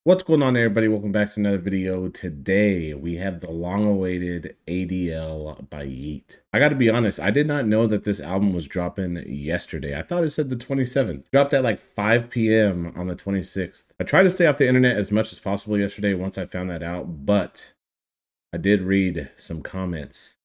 What's going on, everybody? Welcome back to another video. Today we have the long-awaited ADL by Yeat. I gotta be honest, I did not know that this album was dropping yesterday. I thought it said the 27th. Dropped at like 5 p.m. on the 26th. I tried to stay off the internet as much as possible yesterday once I found that out, but I did read some comments.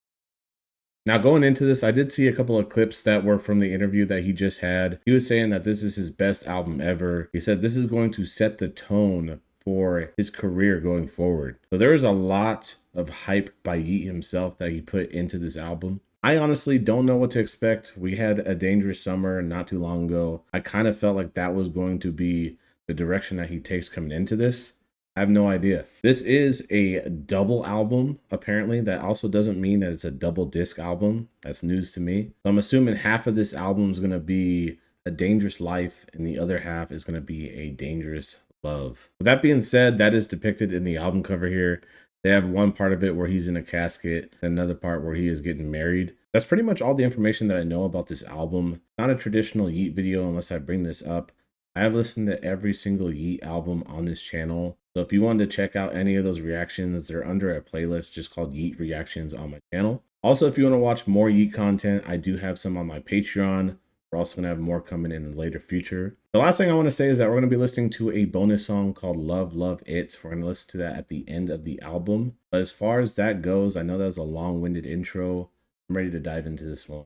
Now, going into this, I did see a couple of clips that were from the interview that he just had. He was saying that this is his best album ever. He said this is going to set the tone for his career going forward. So there is a lot of hype by Yeat himself that he put into this album. I honestly don't know what to expect. We had A Dangerous Summer not too long ago. I kind of felt like that was going to be the direction that he takes coming into this. I have no idea. This is a double album, apparently. That also doesn't mean that it's a double disc album. That's news to me. So I'm assuming half of this album is going to be A Dangerous Life and the other half is going to be A Dangerous Love. With that being said, that is depicted in the album cover here. They have one part of it where he's in a casket, and another part where he is getting married. That's pretty much all the information that I know about this album. Not a traditional Yeat video unless I bring this up. I have listened to every single Yeat album on this channel. So if you wanted to check out any of those reactions, they're under a playlist just called Yeat Reactions on my channel. Also, if you want to watch more Yeat content, I do have some on my Patreon. We're also going to have more coming in the later future. The last thing I want to say is that we're going to be listening to a bonus song called Love, Love It. We're going to listen to that at the end of the album. But as far as that goes, I know that was a long-winded intro. I'm ready to dive into this one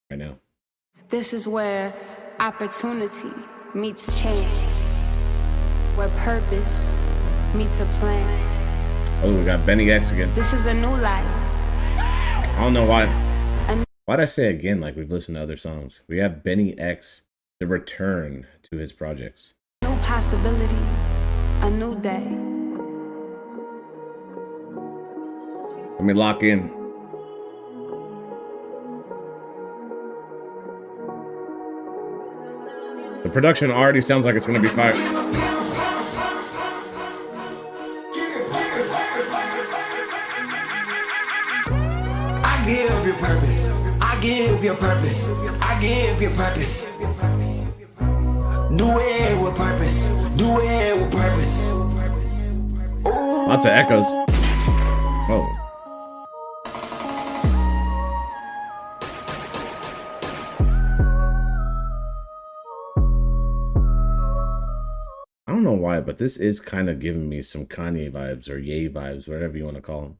right now. This is where opportunity meets change, where purpose meets a plan. Oh, we got Benny X again. This is a new life. I don't know why. Why'd I say again like we've listened to other songs? We have Benny X, the return to his projects. New possibility, a new day. Let me lock in. The production already sounds like it's gonna be fire. I give you purpose. I give you purpose. I give you purpose. Do it with purpose. Do it with purpose. Ooh. Lots of echoes. Oh. I don't know why, but this is kind of giving me some Kanye vibes or Ye vibes, whatever you want to call them.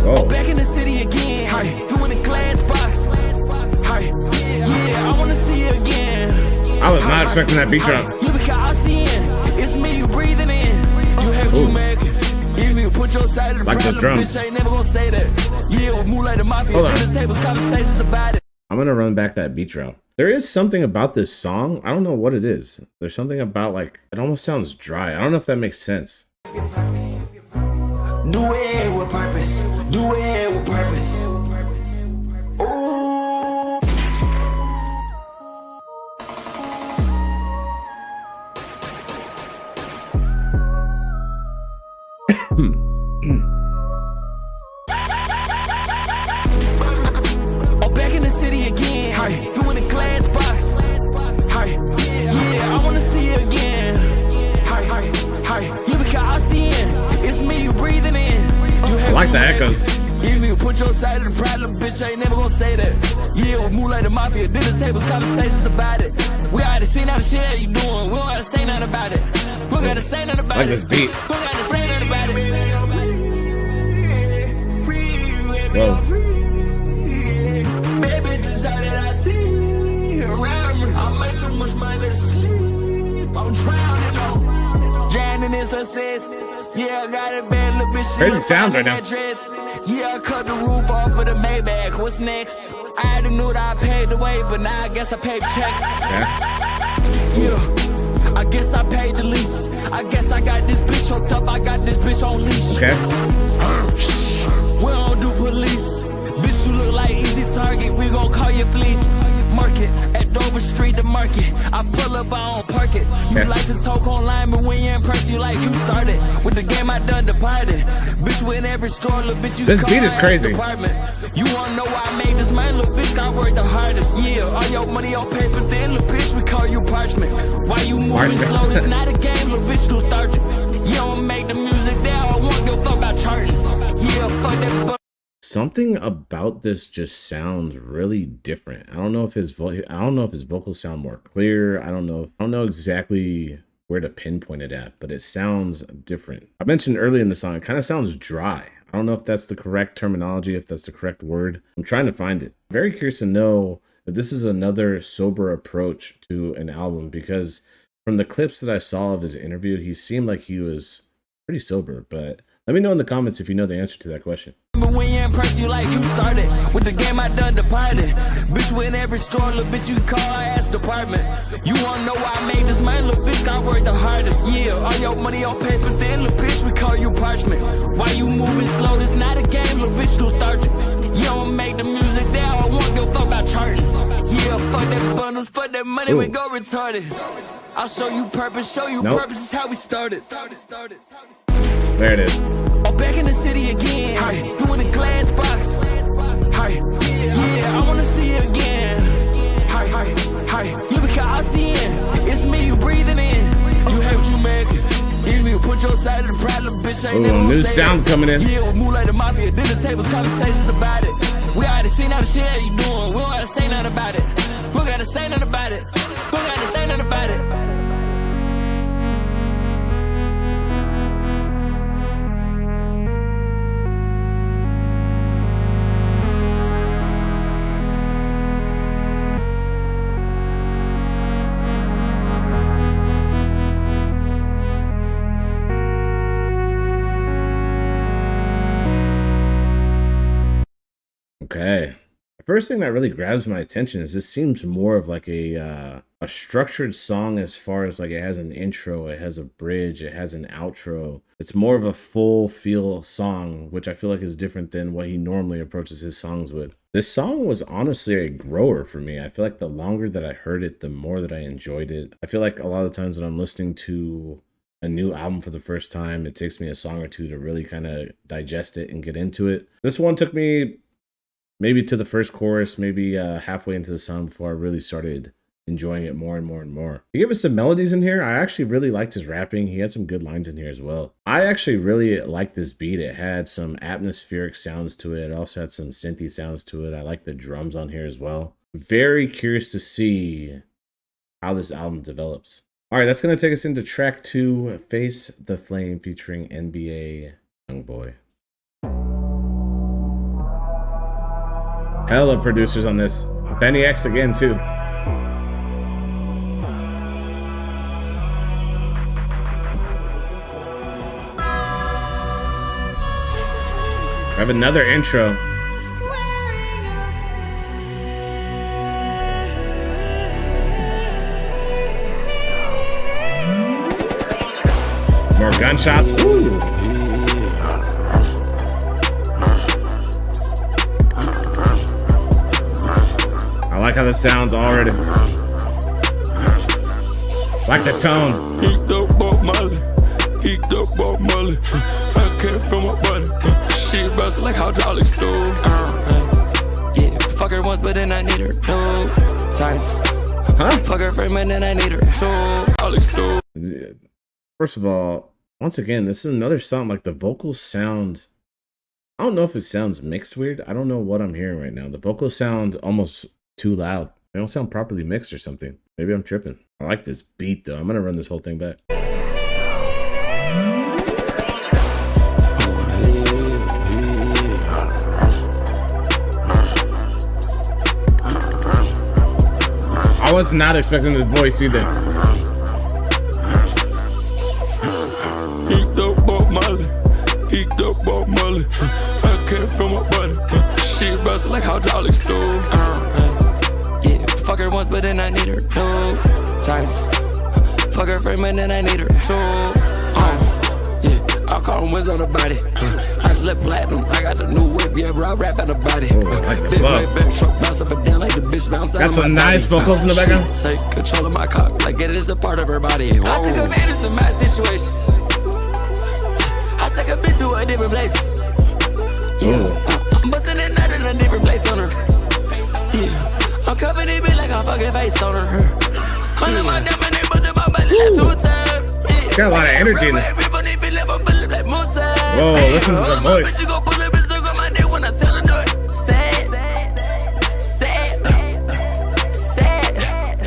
Oh. Back in the city again. Hi. You in a glass box. Hi. Yeah, I wanna see you again. I was not expecting that beat drop. You because I see it. It's me you breathing in. You have what you make. If you put your side of the like problem, bitch, ain't never gonna say that. Yeah, with Moonlight the Mafia, dinner tables, conversations about it. I'm gonna run back that beat drop. There is something about this song. I don't know what it is. There's something about, like, it almost sounds dry. I don't know if that makes sense. Do it with purpose. Do it with purpose. Ooh. Oh, back in the city again. Hi. You in a glass box. Hi. Yeah, I wanna see you again. Hi, hi, hi. You because I see it. It's me you breathing in. I like the echo. If you put your side of the problem, bitch, ain't never gonna say that. Yeah, with Moonlight the Mafia, dinner tables, conversations about it. We already seen how the shit that you doing. We don't gotta say nothing about it. We don't gotta say nothing about like it. this beat. We don't gotta say nothing about it. Whoa. Baby, this is all that I see around me. I made too much money to sleep. I'm drowning on. Drowning in success. Yeah, I got a bad little bitch. Crazy sounds right now. Yeah, I cut the roof off of the Maybach. What's next? I already knew that I paid the way, but now I guess I paid checks. Yeah, I guess I paid the lease. I guess I got this bitch hooked up. I got this bitch on leash. Okay. We don't do police. Bitch, you look like easy target. We gon' call you fleece. Market at Dover Street. The market market. I pull up, I don't park it. You like to talk online, but when you're in person, you like you started. With the game, I done departed. Bitch, with every store, little bitch, you this beat is crazy. You wanna know why I made this man, little bitch, got worked the hardest. Yeah, all your money on paper, then little bitch, we call you parchment. Why you moving slow? This not a game, little bitch, lethargic. You don't make the music there, I won't give a fuck about charting. Yeah, fuck that. Something about this just sounds really different. I don't know if his vocals sound more clear. I don't know exactly where to pinpoint it at, but it sounds different. I mentioned earlier in the song, it kind of sounds dry. I don't know if that's the correct terminology, if that's the correct word. I'm trying to find it. Very curious to know if this is another sober approach to an album, because from the clips that I saw of his interview, he seemed like he was pretty sober, but let me know in the comments if you know the answer to that question. When you're in person, you like you started. With the game, I done departed. Bitch, with every store, little bitch, you call her ass department. You wanna know why I made this man, little bitch, got worked the hardest. Yeah, all your money on paper, then little bitch, we call you parchment. Why you moving slow? This not a game, little bitch, lethargic. You don't make the music there, I won't give a fuck about charting. Yeah, fuck that bundles, fuck that money, we go retarded. I'll show you purpose, purpose is how we started. There it is. Oh, back in the city again. Hi, you in a glass box. Hi, yeah, I wanna see you again. Hi, you because I see it. It's me you breathing in. You have what you make. Even you put your side of the problem, bitch, ain't never new sound coming in. Yeah, with move like the mafia, dinner tables, conversations about it. We already seen how the shit you doing. We don't gotta say nothing about it. We don't gotta say nothing about it. We don't gotta say nothing about it. Okay. The first thing that really grabs my attention is this seems more of like a structured song, as far as like it has an intro, it has a bridge, it has an outro. It's more of a full feel song, which I feel like is different than what he normally approaches his songs with. This song was honestly a grower for me. I feel like the longer that I heard it, the more that I enjoyed it. I feel like a lot of times when I'm listening to a new album for the first time, it takes me a song or two to really kind of digest it and get into it. This one took me maybe to the first chorus, maybe halfway into the song before I really started enjoying it more and more and more. He gave us some melodies in here. I actually really liked his rapping. He had some good lines in here as well. I actually really liked this beat. It had some atmospheric sounds to it. It also had some synthy sounds to it. I like the drums on here as well. Very curious to see how this album develops. All right, that's going to take us into track 2, Face the Flame featuring NBA Youngboy. Hella producers on this. Benny X again too. I have another intro. More gunshots. Woo. I like how this sounds already. Like the tone. Eat up Bob Marley. Eat up Bob Marley. I came from a body. She bust like hydraulic stove. Yeah, fuck her once, but then I need her. No tights. Huh? Fuck her for a minute, then I need her. No hydraulic stove. First of all, once again, this is another song. Like the vocals sound, I don't know if it sounds mixed weird. I don't know what I'm hearing right now. The vocals sound almost too loud. They don't sound properly mixed or something. Maybe I'm tripping. I like this beat though. I'm gonna run this whole thing back. I was not expecting this voice either. Eat up Bob Marley. Eat up Bob Marley. I came from a body. She bust like hydraulic stove. Yeah, fuck her once, but then I need her. No tights. Fuck her for a minute, then I need her. No tights. Yeah, I call them wins on the body. I slip platinum. I got the new whip. Yeah, bro, I rap out the body. Big red back truck bounce up and down like the bitch bounce out. Got some nice vocals in the background. Take control of my cock like it is a part of her body. Whoa. I took advantage of my situations. I took a bitch to a different place. Yeah, I'm busting a nut in a different place on her. Yeah, I'm covering it bitch like a fucking face on her. Under my diamond, they busted my belly left to a time. Got a lot of energy in it. Whoa, listen to the voice.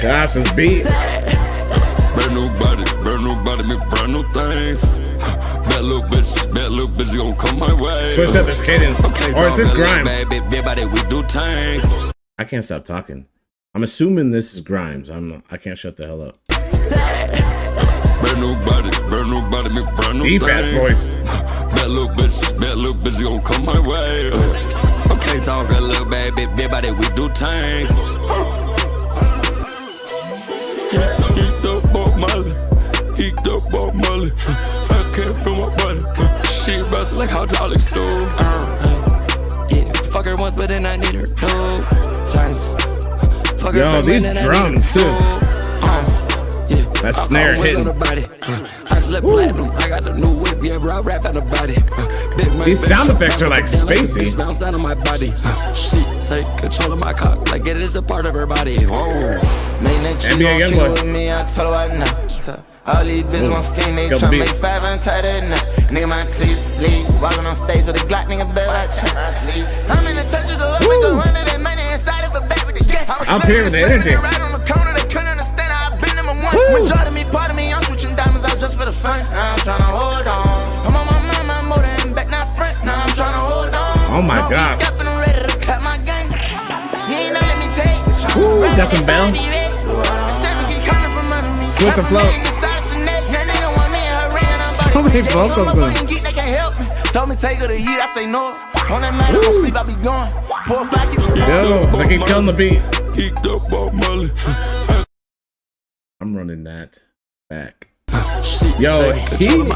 Got some beat. Brand new body, make brand new things. Bad little bitch, gon' come my way. Switch up this cadence. Or is this Grimes? Body, we do things. I can't stop talking. I'm assuming this is Grimes. I can't shut the hell up. Brand new body, make brand new deep ass voice. Bad little bitch, gon' come my way. Okay, talk a little baby, body, we do things. Eat up Bob Molly. I can't feel my body. She rusts like hydraulic stove. Yeah, fuck her once, but then I need her two times. Fuck yo, these drums too. Yeah, that snare hitting. I slip platinum. I got the new whip. Yeah, bro, I rap out the body. These sound effects are like spacey. Bounce out of my body. She take control of my cock like it is a part of her body. NBA young boy. With me, I told her not. All these bitches want skin, they tryna make 5 untied at night. Nigga, my teeth sleep. Walking on stage with a Glock, nigga, better watch out. I'm in the touch, you go up and go under that money inside of a baby to get. I'm here with the energy. Right on the corner, they couldn't understand how I've been number one. Majority of me, part of me, I'm switching diamonds out just for the fun. Now I'm tryna hold on. I'm on my mind, my motor and back, not front. Now I'm tryna hold on. Oh my God. Up and ready to cut my gang. He ain't no let me take. Ooh, got some bounce. Switch and flow. So many vocals going. Told me take her to Yeat, I say no. On that matter, don't sleep, I be gone. Pour 5, yo, they keep killing the beat. I'm running that back. Yo, he killed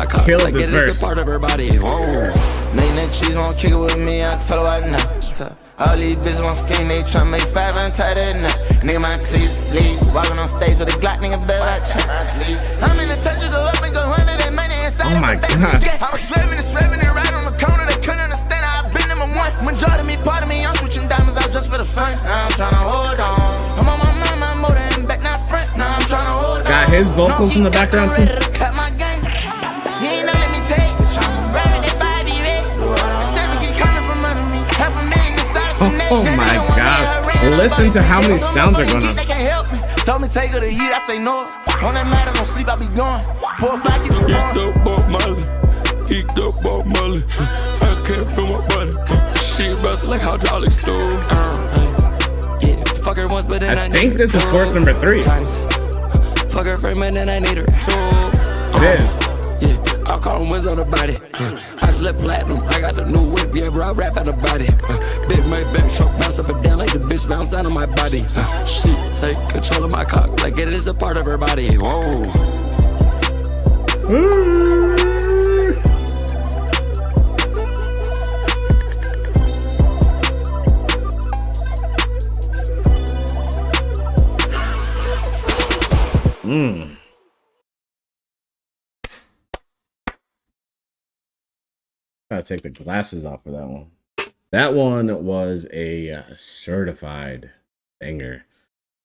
this verse. Part of her body. Making that cheese won't kick it with me, I told her not. All these bitches want skin, they tryna make 5 untied at night. Nigga, my teeth sleep. Walking on stage with a Glock, nigga, better watch out. I'm in the touch, you go up and go under that money inside. Oh my God. I was swerving and right on the corner, they couldn't understand how I've been number one. Majority of me, part of me, I'm switching diamonds out just for the fun. Now I'm tryna hold on. I'm on my mind, my motor and back, not front. Now I'm tryna hold on. Got his vocals in the background too. Cut my gang. He ain't no let me take. Rapping that 5 red. The 7 keep coming from under me. Half a million inside of some neck. Oh my God. Listen to how many sounds are going on. They can't help me. Told me take her to Yeat, I say no. On that matter, don't sleep, I be gone. Pour 5, keep it going. Eat up Bob Molly. I can't feel my body. She rusts like hydraulic stove. Yeah, fuck her once, but then I think this is chorus number 3. Fuck her for a minute, I need her two. It is. Yeah, I call them wins on the body. I slip platinum. I got the new whip. Yeah, bro, I rap out the body. Big back truck bounce up and down like the bitch bounce out of my body. She take control of my cock like it is a part of her body. Whoa. Gotta take the glasses off for that one. That one was a certified banger.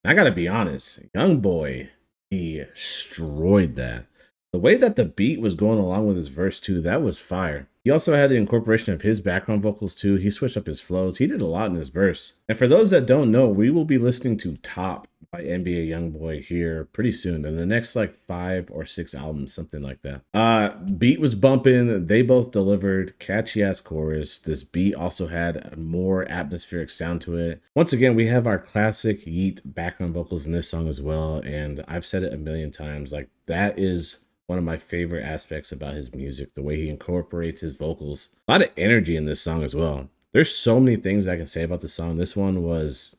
I gotta be honest, young boy, he destroyed that. The way that the beat was going along with his verse too, that was fire. He also had the incorporation of his background vocals too. He switched up his flows. He did a lot in his verse. And for those that don't know, we will be listening to Top by NBA Youngboy here pretty soon. In the next like 5 or 6 albums, something like that. Beat was bumping. They both delivered catchy ass chorus. This beat also had a more atmospheric sound to it. Once again, we have our classic Yeat background vocals in this song as well. And I've said it a million times, like that is one of my favorite aspects about his music, the way he incorporates his vocals. A lot of energy in this song as well. There's so many things I can say about the song. This one was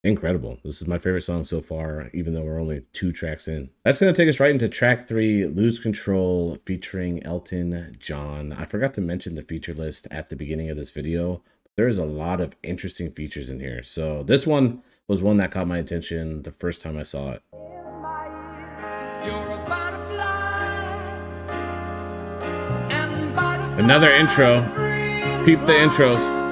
Incredible. This is my favorite song so far, even though we're only 2 tracks in. That's going to take us right into track 3, Lose Control, featuring Elton John. I forgot to mention the feature list at the beginning of this video. There's a lot of interesting features in here. So this one was one that caught my attention the first time I saw it. Another intro. Peep the intros.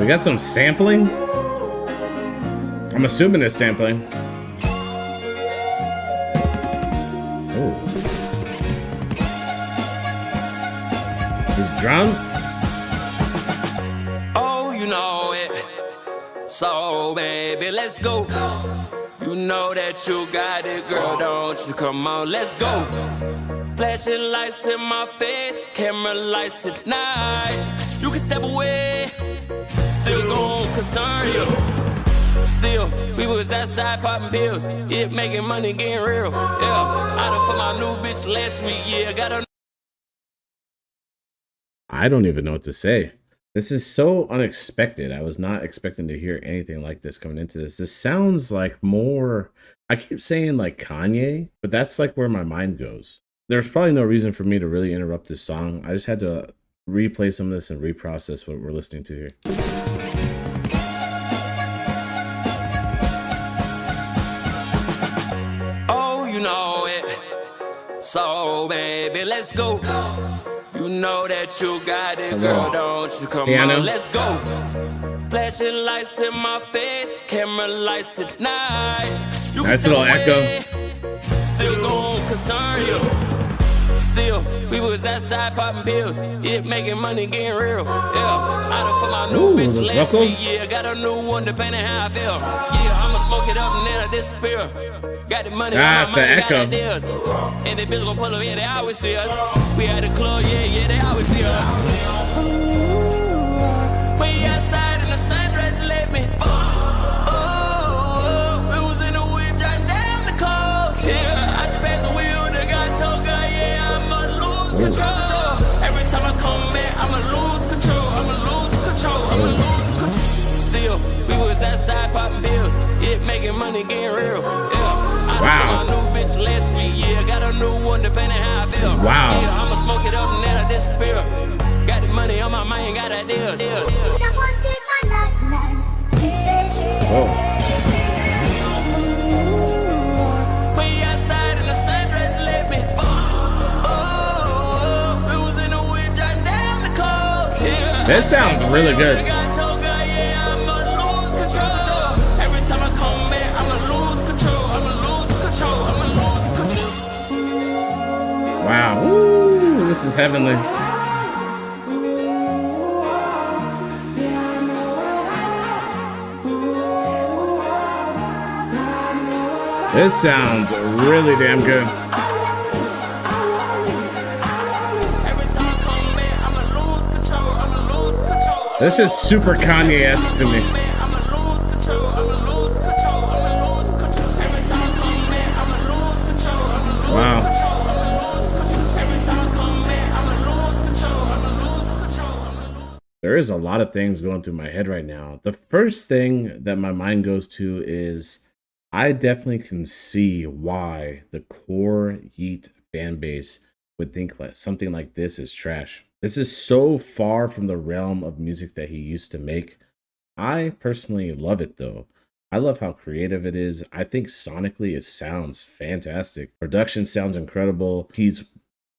We got some sampling. I'm assuming it's sampling. Oh. These drums. Oh, you know it. So, baby, let's go. You know that you got it, girl. Don't you come on, let's go. Flashing lights in my face, camera lights at night. You can step away. Still gon' concern you. Still, we was outside popping pills. Yeah, making money, getting real. Yeah, I done for my new bitch last week. Yeah, got a. I don't even know what to say. This is so unexpected. I was not expecting to hear anything like this coming into this. This sounds like more, I keep saying like Kanye, but that's like where my mind goes. There's probably no reason for me to really interrupt this song. I just had to replay some of this and reprocess what we're listening to here. Oh, you know it. So, baby, let's go. You know that you got it, girl. Don't you come on, let's go. Flashing lights in my face, camera lights at night. You nice little echo. Still gon' concern you. Still, we was outside popping pills. Yeah, making money, getting real. Yeah, I done for my new bitch last week. Yeah, got a new one depending how I feel. Yeah, I'ma smoke it up and then I disappear. Got the money, got my money, got ideas. And the bitch gon' pull up, yeah, they always see us. We at the club, yeah, they always see us. We outside in the sundress, let me. We was in the whip, driving down the coast. Yeah, I just passed the wheel, they got Tonka, yeah. Control. Every time I come back, I'ma lose control. I'ma lose control. I'ma lose control. Still, we was outside popping bills. Yeah, making money, getting real. Yeah, I done my new bitch last week. Yeah, got a new one depending how I feel. Wow. Yeah, I'ma smoke it up and then I disappear. Got the money on my mind, got ideas. Oh. This sounds really good. Wow. Ooh, this is heavenly. This sounds really damn good. This is super Kanye-esque to me. Wow. There is a lot of things going through my head right now. The first thing that my mind goes to is I definitely can see why the core Yeat fan base would think that something like this is trash. This is so far from the realm of music that he used to make. I personally love it though. I love how creative it is. I think sonically it sounds fantastic. Production sounds incredible. He's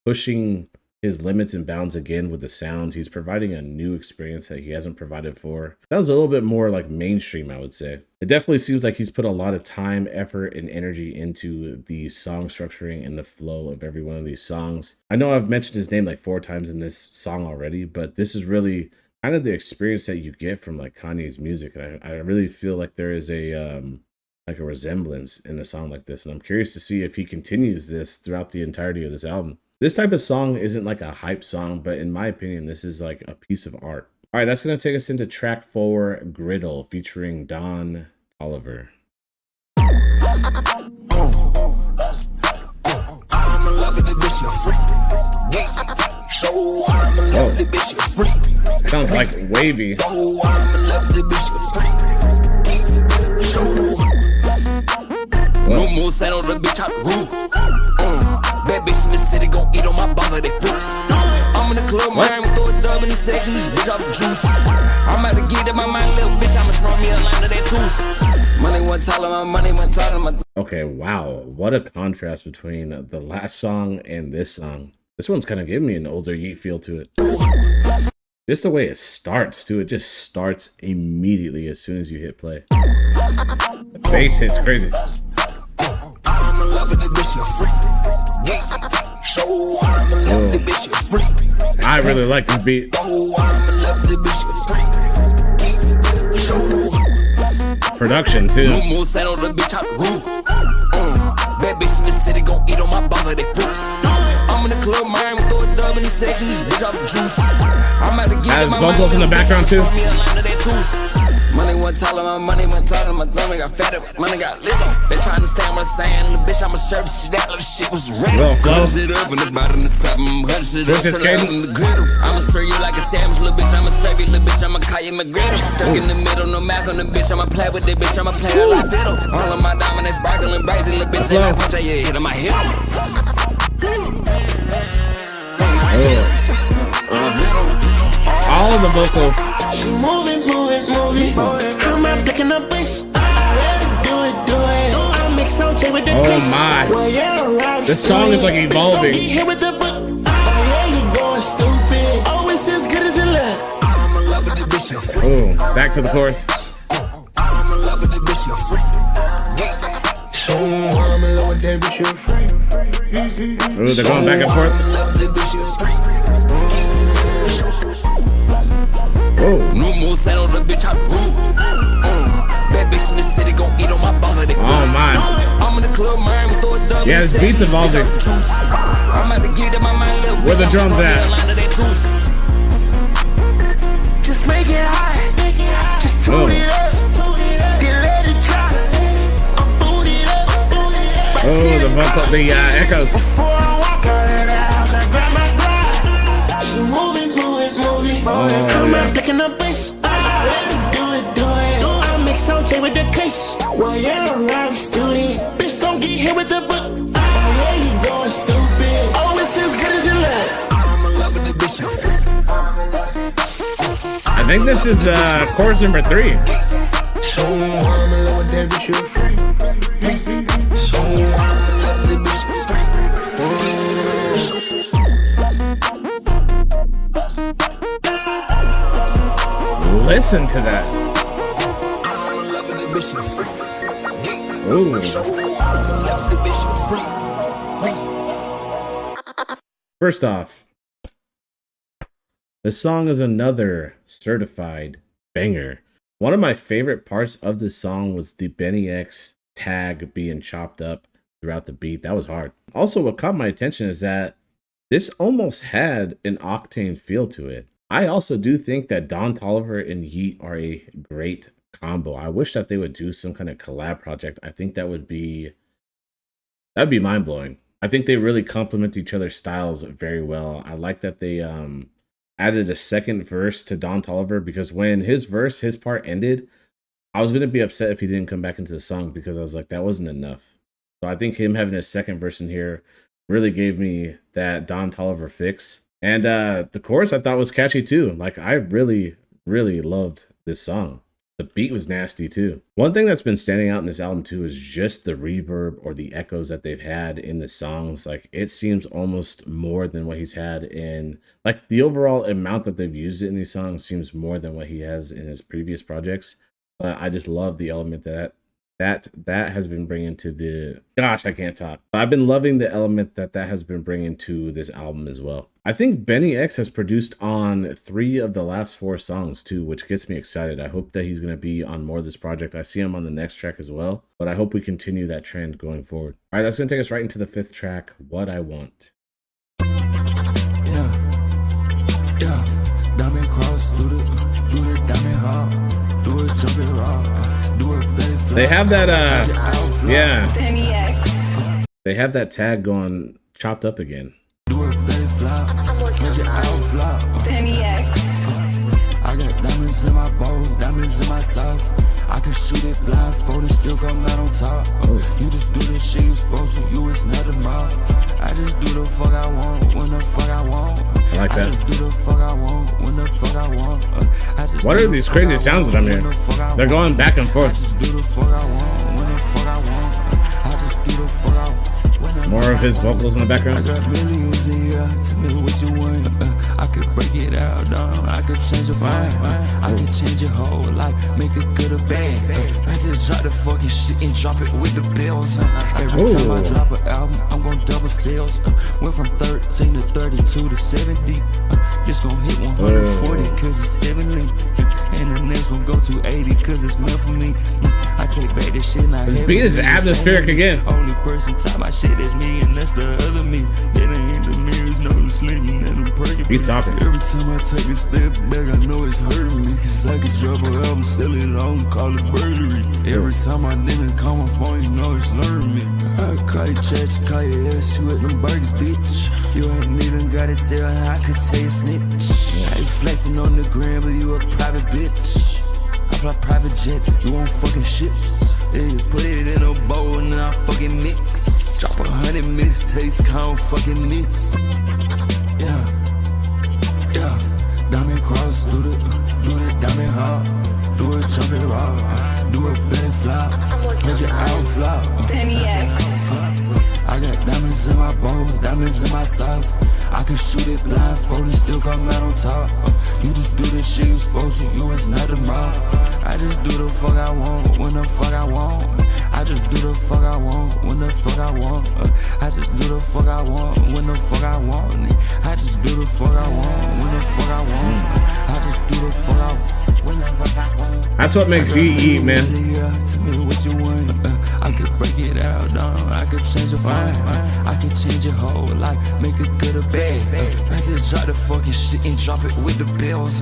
pushing his limits and bounds again with the sound. He's providing a new experience that he hasn't provided for. Sounds a little bit more like mainstream, I would say. It definitely seems like he's put a lot of time, effort, and energy into the song structuring and the flow of every one of these songs. I know I've mentioned his name like 4 times in this song already, but this is really kind of the experience that you get from like Kanye's music. And I really feel like there is a resemblance in a song like this. And I'm curious to see if he continues this throughout the entirety of this album. This type of song isn't like a hype song, but in my opinion, this is like a piece of art. All right, that's going to take us into track 4, Griddle, featuring Don Oliver. Show I'm in love with the bitch, you freak. Sounds like wavy. Show I'm in love with the bitch, you freak. Show. No more sand on the bitch out the roof. Bad bitch in the city gon' eat on my balls like they fruits. I'm in the club, man, throw a dub in the section, this bitch off the juice. I'm about to get in my mind, little bitch, I'ma throw me a line of that tooth. Money one taller, my money one taller, my. Okay, wow, what a contrast between the last song and this song. This one's kind of giving me an older Yeat feel to it. Just the way it starts, too. It just starts immediately as soon as you hit play. The bass hits crazy. I'm in love with the bitch, you freak. Show I'm in love with the bitch, you freak. I really like this beat. Oh, I'm in love with the bitch, you freak. Show. Production, too. No more sand on the bitch out the roof. Bad bitch in the city gon' eat on my balls like they fruits. I'm in the club, man, throw a dub in the section, this bitch off the juice. I'm about to get in my mind, vocals in the background, too. Money one taller, my money one taller, my tummy got fatter, money got liver. They try to understand what I'm saying, the bitch I'ma serve this shit out, the shit was ready. Cut it up in the bottom, the top, I'm cut shit up in the griddle. I'ma serve you like a sandwich, little bitch, I'ma serve you, little bitch, I'ma call you my griddle. Stuck in the middle, no Mac on the bitch, I'ma play with the bitch, I'ma play it like fiddle. All of my diamonds sparkling, brazy, little bitch, they like punch out your head on my hip. All of the vocals. She moving. I'm not picking up this. I let her do it. I mix OJ with the Oh my. Well, yeah, This song is like evolving. Hit with the book. Oh yeah, you going stupid. Always as good as it look. I'm in love with the bitch, you freak. Oh, back to the chorus. I'm in love with the bitch, you freak. So I'm in love with that bitch, you freak. Oh, they're going back and forth. I'm in love with the bitch, you freak. Whoa. No more sand on the bitch out the roof. Bad bitch in the city gon' eat on my balls like they fruits. Oh my. I'm in the club, man, throw a dub. Yeah, this beat's evolving. I'm about to get in my mind, little bitch. Where the drums at? Just make it hot. Just tune it up. Then let it drop. I'm booted up. Oh, the echoes. Before I walk out of the house, I grab my glove. She moving. I'm not picking up this. I let her do it. I mix OJ with the case. Well, you're a rowdy student. Bitch, don't get hit with the book. Oh yeah, you going stupid. Always as good as it look. I'm in love with the bitch, you freak. I think this is chorus number 3. So I'm in love with that bitch, you freak. So I'm in love with the bitch, you freak. Listen to that. I'm in love with the bitch, you freak. Ooh. I'm in love with the bitch, you freak. First off, this song is another certified banger. One of my favorite parts of this song was the Benny X tag being chopped up throughout the beat. That was hard. Also, what caught my attention is that this almost had an Octane feel to it. I also do think that Don Toliver and Yeat are a great combo. I wish that they would do some kind of collab project. I think that'd be mind-blowing. I think they really complement each other's styles very well. I like that they added a second verse to Don Toliver, because when his part ended, I was going to be upset if he didn't come back into the song, because I was like, that wasn't enough. So I think him having a second verse in here really gave me that Don Toliver fix. And the chorus I thought was catchy too. Like, I really, really loved this song. The beat was nasty too. One thing that's been standing out in this album too is just the reverb or the echoes that they've had in the songs. Like, it seems almost more than what he's had in, like, the overall amount that they've used it in these songs seems more than what he has in his previous projects. I just love the element that has been bringing to the, gosh, I can't talk. I've been loving the element that has been bringing to this album as well. I think Benny X has produced on 3 of the last 4 songs too, which gets me excited. I hope that he's going to be on more of this project. I see him on the next track as well, but I hope we continue that trend going forward. All right, that's going to take us right into the 5th track, What I Want. Yeah, diamond cross, do the diamond hop, do it jumping rock, do it belly flop. They have that, yeah. Benny X. They have that tag going chopped up again. Do it belly flop, Penny X. I got diamonds in my bows, diamonds in my socks. I can shoot it blindfolded, still come out on top. You just do the shit you supposed to, you is not a mob. I just do the fuck I want, when the fuck I want. I like that. I just do the fuck I want, when the fuck I want. What are these crazy sounds that I'm hearing? They're going back and forth. I just do the fuck I want, when the fuck I want. I just do the fuck I want. More of his vocals in the background. I got millions a year, tell me what you want. I could break it out, I could change your mind. I could change your whole life, make it good or bad. I just drop the fucking shit and drop it with the bills. Every time I drop an album, I'm gon' double sales. Went from 13 to 32 to 70. This gon' hit 140 cause it's heavenly. And the next one go to 80 cause it's meant for me. I take back this shit now. This beat is atmospheric again. Only person top my shit is me, and that's the other me. That ain't the mirrors, no sleeping and I'm breaking. He's talking. Every time I take a step back, I know it's hurting me. Cause I could drop an album, sell it on, call it burglary. Every time I nigga call my phone, you know it's luring me. I call your chest, call your ass, you at them burgers, bitch. You ain't even gotta tell, I could tell you snitch. I ain't flexing on the gram, but you a private bitch. I fly private jets, you on fucking ships. Yeah, put it in a bowl and then I fucking mix. Drop 100 mixtapes, count fucking mix. Yeah, yeah. Diamond cross, do the diamond hop. Do it jumping rock, do it belly flop. Let your out flop. Penny X. I got diamonds in my bows, diamonds in my socks. I can shoot it blindfolded, still come out on top. You just do the shit you supposed to, you is not a mob. I just do the fuck I want, when the fuck I want. I just do the fuck I want, when the fuck I want. I just do the fuck I want, when the fuck I want. I just do the fuck I want, when the fuck I want. I just do the fuck I want. That's what makes Yeat, man. Tell me what you want. I could break it out, I could change your mind. I could change your whole life, make it good or bad. I just drop the fucking shit and drop it with the bills.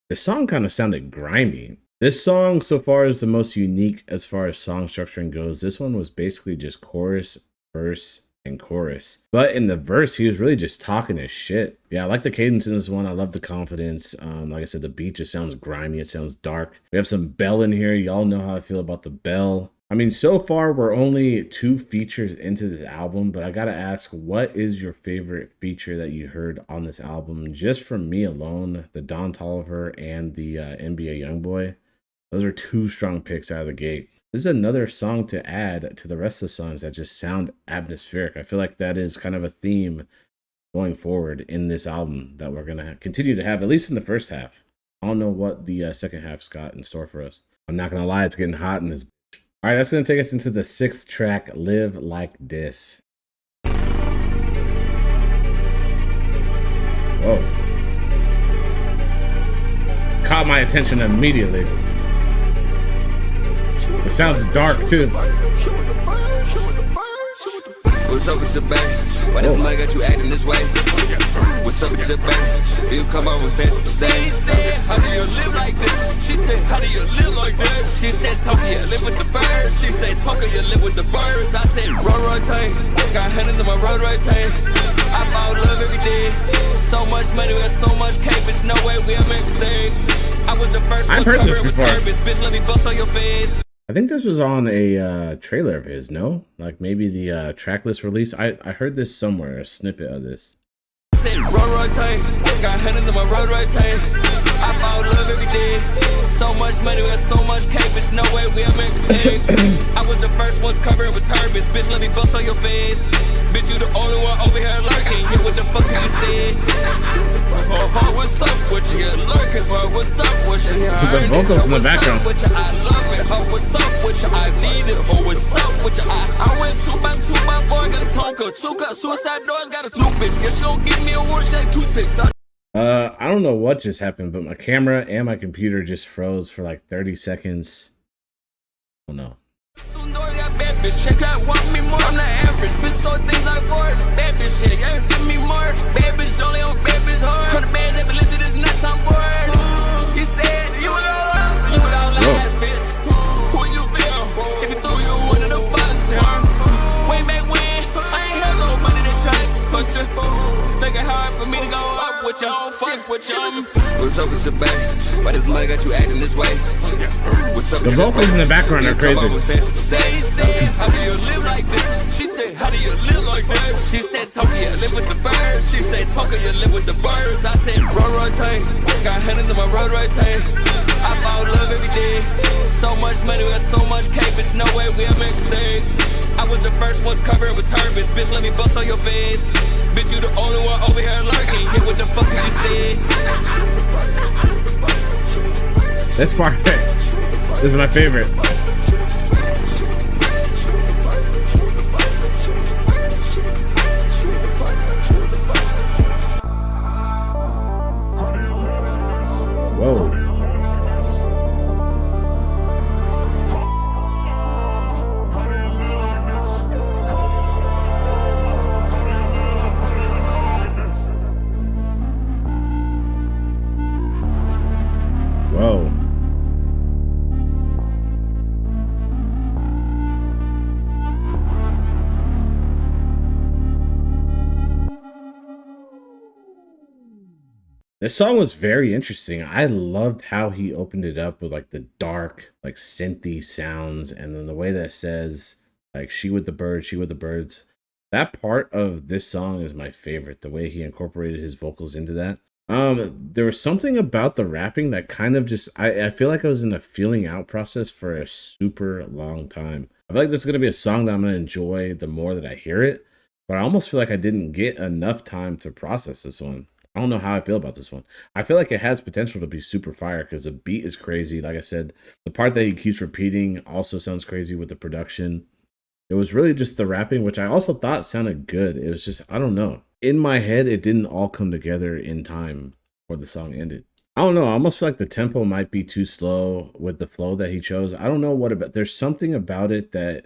The song kind of sounded grimy. This song so far is the most unique as far as song structuring goes. This one was basically just chorus, verse, and chorus. But in the verse, he was really just talking his shit. Yeah, I like the cadence in this one. I love the confidence. Like I said, the beat just sounds grimy. It sounds dark. We have some bell in here. Y'all know how I feel about the bell. I mean, so far, we're only 2 features into this album, but I gotta ask, what is your favorite feature that you heard on this album? Just from me alone, the Don Toliver and the NBA Youngboy. Those are 2 strong picks out of the gate. This is another song to add to the rest of the songs that just sound atmospheric. I feel like that is kind of a theme going forward in this album that we're going to continue to have, at least in the first half. I don't know what the second half's got in store for us. I'm not going to lie, it's getting hot in this. All right, that's going to take us into the 6th track, Liv Like Dis. Whoa. Caught my attention immediately. It sounds dark too. What's up with the bank? Why the fuck got you acting this way? What's up with the bank? You come on with best to say. How do you live like this? She said, how do you live like this? She said, Tonka, you live with the birds. She said, Tonka, you live with the birds. I said, road tank. Got hundreds in my road tank. I bought love every day. So much money, we got so much cake, bitch. No way we are mistakes. I was the first I've heard this before. Bitch, let me bust on your face. I think this was on a trailer of his, no? Like maybe the track list release. I heard this somewhere, a snippet of this. Road tank, got hundreds in my road tank. I bought love every day. So much money, we got so much cake, bitch. No way we are mistakes. I was the first ones covering with turbans. Bitch, let me bust on your face. Bitch, you the only one over here lurking. Hear what the fuck you just said? Oh, what's up with you? You're lurking, bro. What's up with you? The vocals in the background. What's up with you? I love it. Oh, what's up with you? I need it. Oh, what's up with you? I went 2x2x4, got a Tonka. 2 got suicide doors, got a toothpick. Yeah, she don't give me a word, she had toothpicks. I don't know what just happened, but my camera and my computer just froze for like 30 seconds. Oh no. bitch. Check out, want me more. I'm the average, bitch. So things I bought. Bad bitch, shit, yeah, give me more. Bad bitch, only on bad bitch hard. 100 bands, never listen to this nuts, I'm bored. He said, you would all up, you would all last, bitch. Who you feel? If you threw you under the bus, way back when, I ain't had nobody to trust. But you make it hard for me to go up with you. Fuck with you. What's up with the back? Why this money got you acting this way? What's up? The vocals in the background are crazy. She said, how do you live like this? She said, how do you live like that? She said, Tonka, you live with the birds. She said, Tonka, you live with the birds. I said, rotate. Got hundreds in my road rotate. I bought love every day. So much money, we got so much cake, bitch. No way we'll make mistakes. I was the first ones covered with turbans. Bitch, let me bust on your face. Bitch, you the only one over here lurking. Hear what the fuck you just said? This part, this is my favorite. Whoa. Whoa. This song was very interesting. I loved how he opened it up with like the dark, like synthy sounds, and then the way that it says like she with the birds, she with the birds. That part of this song is my favorite, the way he incorporated his vocals into that. There was something about the rapping that kind of just I feel like I was in a feeling out process for a super long time. I feel like this is gonna be a song that I'm gonna enjoy the more that I hear it, but I almost feel like I didn't get enough time to process this one. I don't know how I feel about this one. I feel like it has potential to be super fire because the beat is crazy. Like I said, the part that he keeps repeating also sounds crazy with the production. It was really just the rapping, which I also thought sounded good. It was just, I don't know. In my head, it didn't all come together in time before the song ended. I don't know. I almost feel like the tempo might be too slow with the flow that he chose. I don't know what about, there's something about it that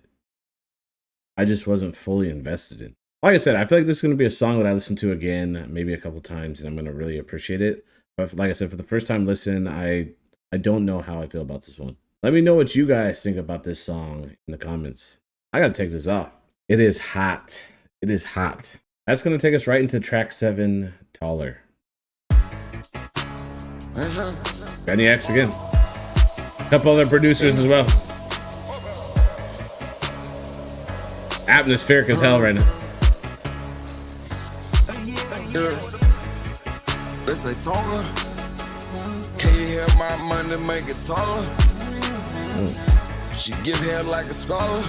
I just wasn't fully invested in. Like I said, I feel like this is going to be a song that I listen to again, maybe a couple times, and I'm going to really appreciate it. But like I said, for the first time listen, I don't know how I feel about this one. Let me know what you guys think about this song in the comments. I got to take this off. It is hot. It is hot. That's going to take us right into track 7, Taller. Benny X again. A couple other producers as well. Atmospheric as hell right now. Let's say Tonka. Can you hear my money make it taller? She give hair like a scholar.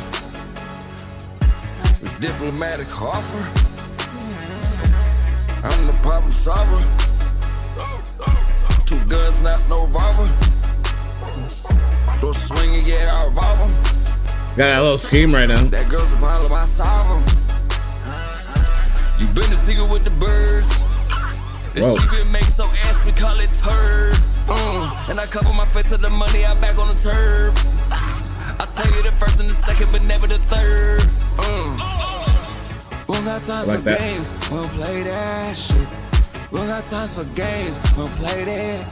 It's diplomatic offer. I'm the problem solver. 2 guns, not no revolver. Don't swing it, yeah, I revolve 'em. Got a little scheme right now. That girl's a problem, I solve 'em. You been the secret with the birds. The she been making so ass, we call it turd. And I cover my face with the money, I back on the turb. I tell you the first and the second, but never the third. We don't got time like for that. games, we don't play that shit. We don't got time for games, we don't play that.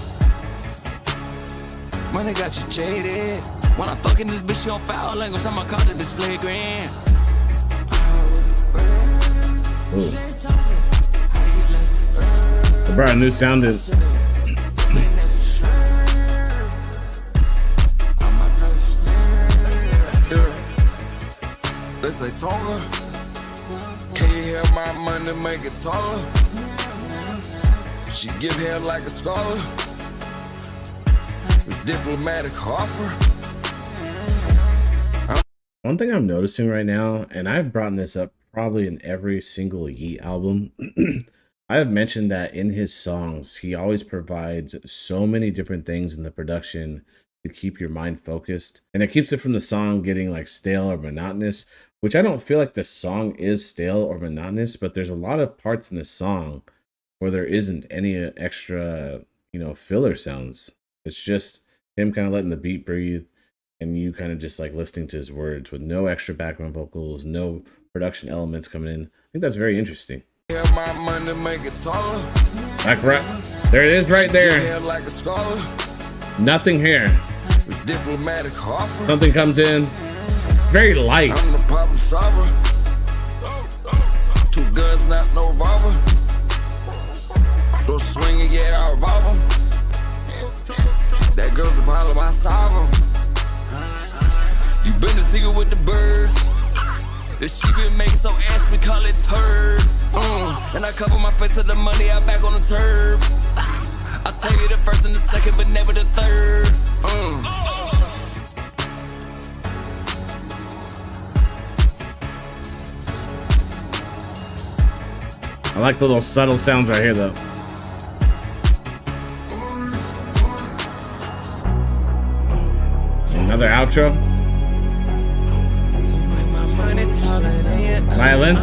Money got you jaded. When I fucking this bitch, she on foul language, I'ma call it this flagrant. The brand new sound is. Let's say Tonka. Can you hear my money make it taller? She give hair like a scholar. It's diplomatic offer. One thing I'm noticing right now, and I've brought this up probably in every single Yeat album, I have mentioned that in his songs, he always provides so many different things in the production to keep your mind focused. And it keeps it from the song getting like stale or monotonous, which I don't feel like the song is stale or monotonous, but there's a lot of parts in the song where there isn't any extra, filler sounds. It's just him kind of letting the beat breathe. and you kind of just like listening to his words with no extra background vocals, no production elements coming in. I think that's very interesting. Like right there it is right there. Nothing here. Something comes in. Very light. I'm the problem solver. 2 guns, not no revolver. Don't swing it, yeah, I revolve 'em. That girl's a problem, I solve 'em. You been the secret with the birds. The sheep been making so ass, we call it turd. And I cover my face with the money, I back on the turb. I'll tell you the first and the second, but never the third. I like the little subtle sounds right here, though. Another outro. Violin.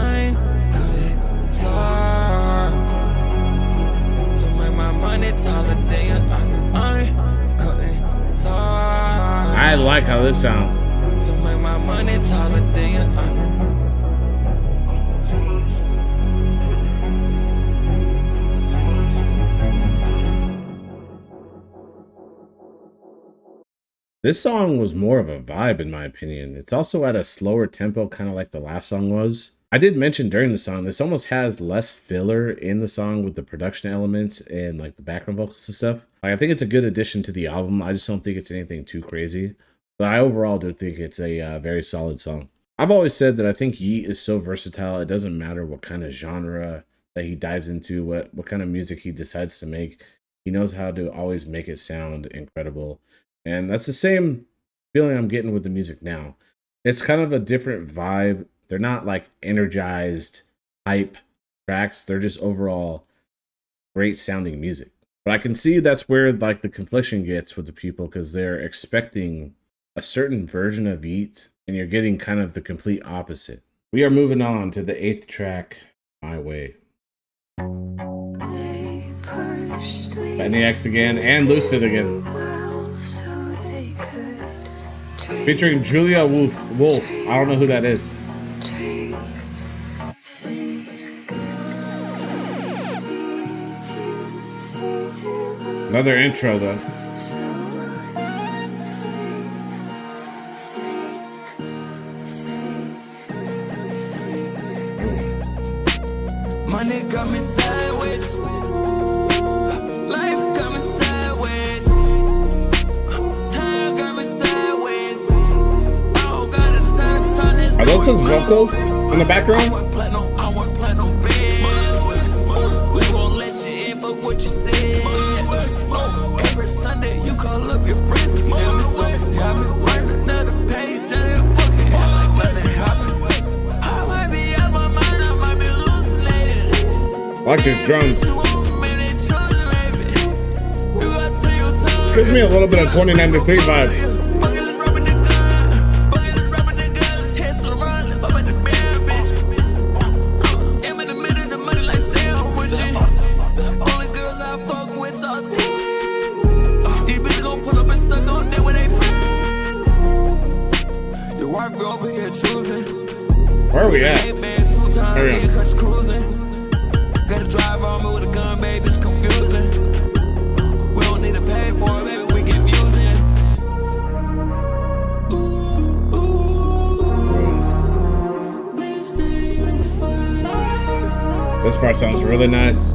I like how this sounds. This song was more of a vibe in my opinion. It's also at a slower tempo, kind of like the last song was. I did mention during the song, this almost has less filler in the song with the production elements and like the background vocals and stuff. Like, I think it's a good addition to the album. I just don't think it's anything too crazy. But I overall do think it's a very solid song. I've always said that I think Yeat is so versatile. It doesn't matter what kind of genre that he dives into, what kind of music he decides to make. He knows how to always make it sound incredible. And that's the same feeling I'm getting with the music now. It's kind of a different vibe. They're not like energized hype tracks. They're just overall great sounding music. But I can see that's where like the confliction gets with the people, because they're expecting a certain version of Yeat and you're getting kind of the complete opposite. We are moving on to the 8th track, My Way. Benny X again and Lucid again. Featuring Julia Wolf. I don't know who that is. Another intro though. Money got me sideways. Life got me sideways. Time got me sideways. Oh, got a time. Are those his vocals in the background? I want platinum bands. We won't let you in for what you said. Every Sunday you call up your friends and tell me something happened. Write another page out of the book and act like nothing happened. I might be out my mind, I might be hallucinating. I like these drums. Gives me a little bit of 2093 vibe. Where are we at? Hurry up. Gotta drive on me with a gun, baby, it's confusing. We don't need to pay for it, baby, we get views in. This part sounds really nice.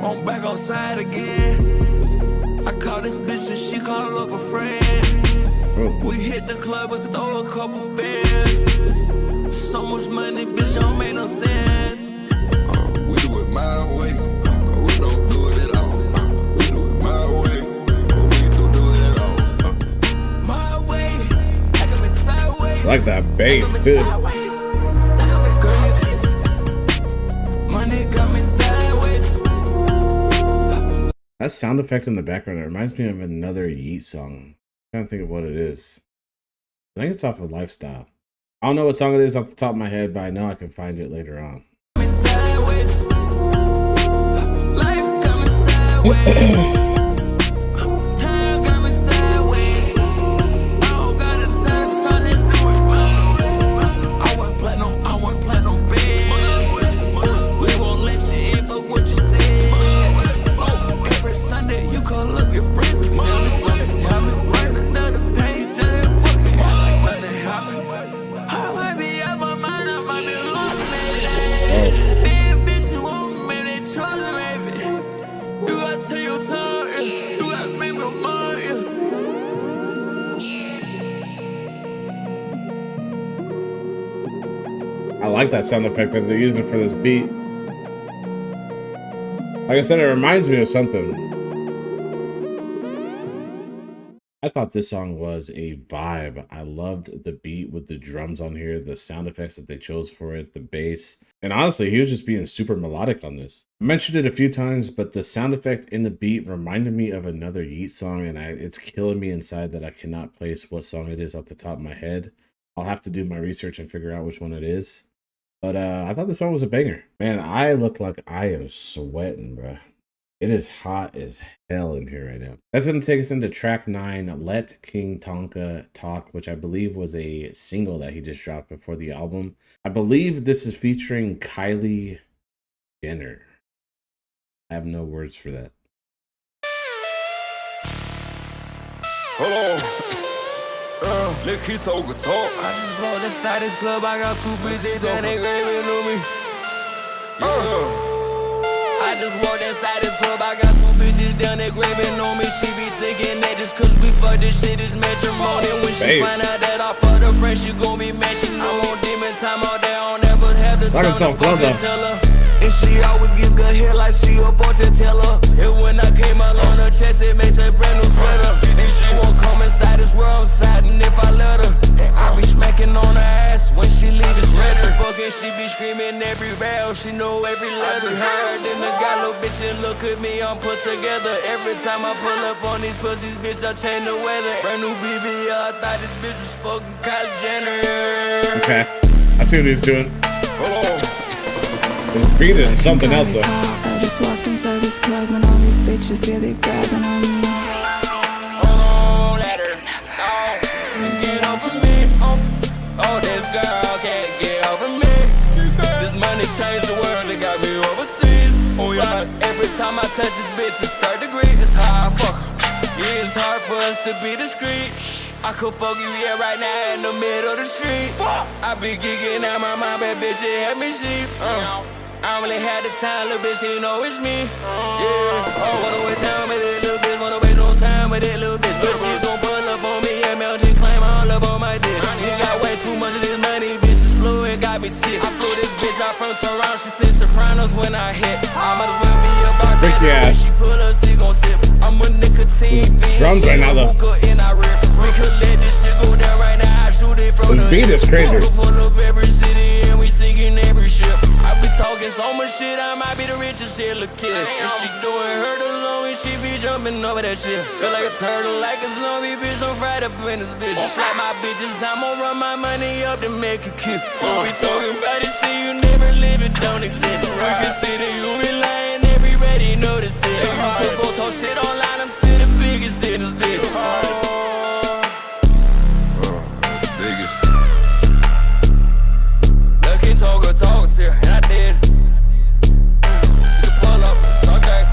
I'm back outside again. I call this bitch and she call up a friend. We hit the club and throw a couple bands. So much money, bitch, don't make no sense. We do it my way. We don't do it at all. We do it my way. We don't do it at all. My way. I got me sideways. I like that bass too. Money got me sideways. That sound effect in the background, it reminds me of another Yeat song. I'm trying to think of what it is. I think it's off of Lifestyle. I don't know what song it is off the top of my head, but I know I can find it later on. sideways. Time got me sideways. I don't got the time, so let's do it. I want platinum bands. We won't let you in, but what you said. Every Sunday you call up your friends and tell me something happened. Write another page and what can happen? Nothing happened. I might be out my mind, I might be hallucinating. Damn bitch, you want me, they trust me. You gotta take your time, yeah. You gotta make me mind, yeah. I like that sound effect that they're using for this beat. Like I said, it reminds me of something. I thought this song was a vibe. I loved the beat with the drums on here, the sound effects that they chose for it, the bass. And honestly, he was just being super melodic on this. I mentioned it a few times, but the sound effect in the beat reminded me of another Yeat song, and it's killing me inside that I cannot place what song it is off the top of my head. I'll have to do my research and figure out which one it is. But I thought the song was a banger. Man, I look like I am sweating, bruh. It is hot as hell in here right now. That's going to take us into track 9, Let King Tonka Talk, which I believe was a single that he just dropped before the album. I believe this is featuring Kylie Jenner. I have no words for that. Hold on. Let Keith Tonka talk. I just walked inside this club. I got 2 bitches and they graving on me. I just walked inside this club. I got 2 bitches down there graving on me. She be thinking that just cause we fuck this shit is matrimony. When she find out that I fucked her friend, she gon' be mad. She know on demon time all day. I don't ever have the time to fucking tell her. And she always give good hair like she a fortune teller. And when I came out on her chest, it makes a brand new sweater. And she won't come inside this world, I'm siding if I let her. And I be smacking on her ass when she leave the shredder. Fucking, she be screaming every rail, she know every letter. Heard in the guy, little bitch, and look at me, I'm put together. Every time I pull up on these pussies, bitch, I change the weather. Brand new BBL, I thought this bitch was fucking Kylie Jenner. Okay, I see what he's doing. Hold on. This beat is something else though. I just walked inside this club and all these bitches, yeah, they grabbing on me. Oh, let her get over me. Oh, this girl can't get over me. This money changed the world, it got me overseas. Oh yeah, every time I touch this bitch, it's 3rd degree. It's how I fuck her. Yeah, it's hard for us to be discreet. I could fuck you, yeah, right now in the middle of the street. I be geeking out my mind, but bitch, it had me sheep. I don't really have the time, little bitch, you know it's me. Yeah, wanna wait time with that little bitch, wanna wait no time with that little bitch. But she gon' pull up on me, yeah, mountain climb all up on my dick. You got way too much of this money, bitch, this fluid got me sick. I flew this bitch out from Toronto, she said Sopranos when I hit. I might as well be a bartender, when she pull up, she gon' sip. I'm a nicotine fiend, drums right now though. In our rip. We could let this shit go down right now, I shoot it from the beat is crazy. Pull up every city and we sinking every ship. I be talking so much shit, I might be the richest shit, look kid. And she doing her the long and she be jumping over that shit. Feel like a turtle, like a zombie, bitch, I'm fried up in this bitch. Slap my bitches, I'ma run my money up to make a kiss. Don't be talking about this shit, you never live, it don't exist. We can see that you be lying, everybody notice it. You could go talk shit online, I'm still the biggest in this bitch. Biggest. Lucky talk here, and I did. You pull up, talk that.